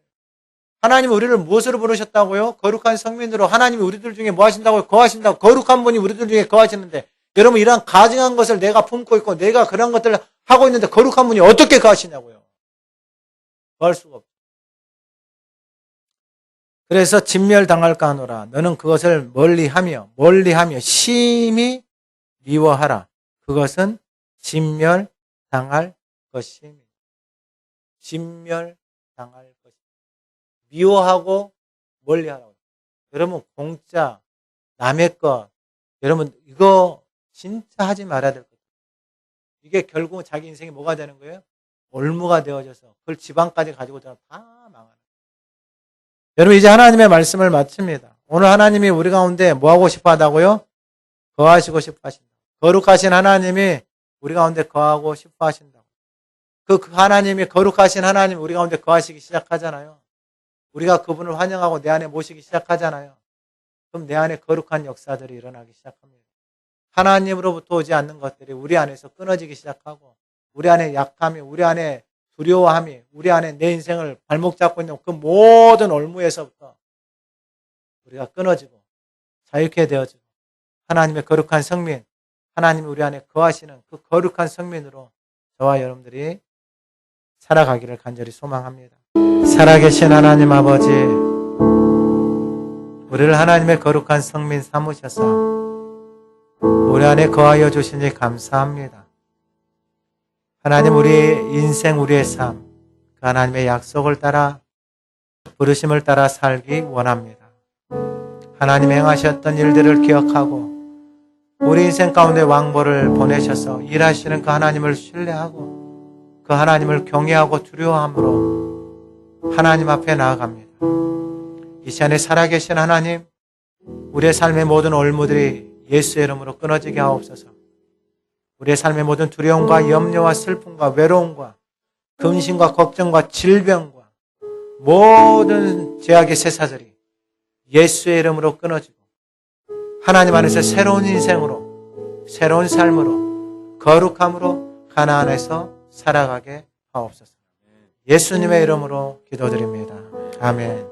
하나님이 우리를 무엇으로 부르셨다고요? 거룩한 성민으로. 하나님이 우리들 중에 뭐 하신다고요? 거하신다고. 거룩한 분이 우리들 중에 거하시는데, 여러분 이러한 가증한 것을 내가 품고 있고 내가 그런 것들을 하고 있는데 거룩한 분이 어떻게 거하시냐고요? 거할 수가 없죠. 그래서 진멸당할까 하노라. 너는 그것을 멀리하며 심히 미워하라. 그것은 진멸당할 것입니다. 진멸당할 것입니다. 미워하고 멀리하라고. 여러분 공짜, 남의 것, 여러분 이거 진짜 하지 말아야 될 거예요. 이게 결국 자기 인생이 뭐가 되는 거예요? 올무가 되어져서 그걸 지방까지 가지고 다 망하는 거예요. 여러분 이제 하나님의 말씀을 마칩니다. 오늘 하나님이 우리 가운데 뭐 하고 싶어 하다고요? 거하시고 싶어 하신다. 거룩하신 하나님이 우리 가운데 거하고 싶어 하신다고. 그 하나님이, 거룩하신 하나님이 우리 가운데 거하시기 시작하잖아요. 우리가 그분을 환영하고 내 안에 모시기 시작하잖아요. 그럼 내 안에 거룩한 역사들이 일어나기 시작합니다. 하나님으로부터 오지 않는 것들이 우리 안에서 끊어지기 시작하고, 우리 안에 약함이, 우리 안에 두려워함이, 우리 안에 내 인생을 발목 잡고 있는 그 모든 올무에서부터 우리가 끊어지고 자유케 되어지고, 하나님의 거룩한 성민, 하나님이 우리 안에 거하시는 그 거룩한 성민으로 저와 여러분들이 살아가기를 간절히 소망합니다. 살아계신 하나님 아버지, 우리를 하나님의 거룩한 성민 삼으셔서 우리 안에 거하여 주시니 감사합니다. 하나님, 우리 인생, 우리의 삶, 그 하나님의 약속을 따라, 부르심을 따라 살기 원합니다. 하나님 행하셨던 일들을 기억하고 우리 인생 가운데 왕보를 보내셔서 일하시는 그 하나님을 신뢰하고 그 하나님을 경외하고 두려워함으로 하나님 앞에 나아갑니다. 이 시간에 살아계신 하나님, 우리의 삶의 모든 올무들이 예수의 이름으로 끊어지게 하옵소서. 우리의 삶의 모든 두려움과 염려와 슬픔과 외로움과 근심과 걱정과 질병과 모든 죄악의 쇠사슬이 예수의 이름으로 끊어지고 하나님 안에서 새로운 인생으로, 새로운 삶으로, 거룩함으로 가나안에서 살아가게 하옵소서. 예수님의 이름으로 기도드립니다. 아멘.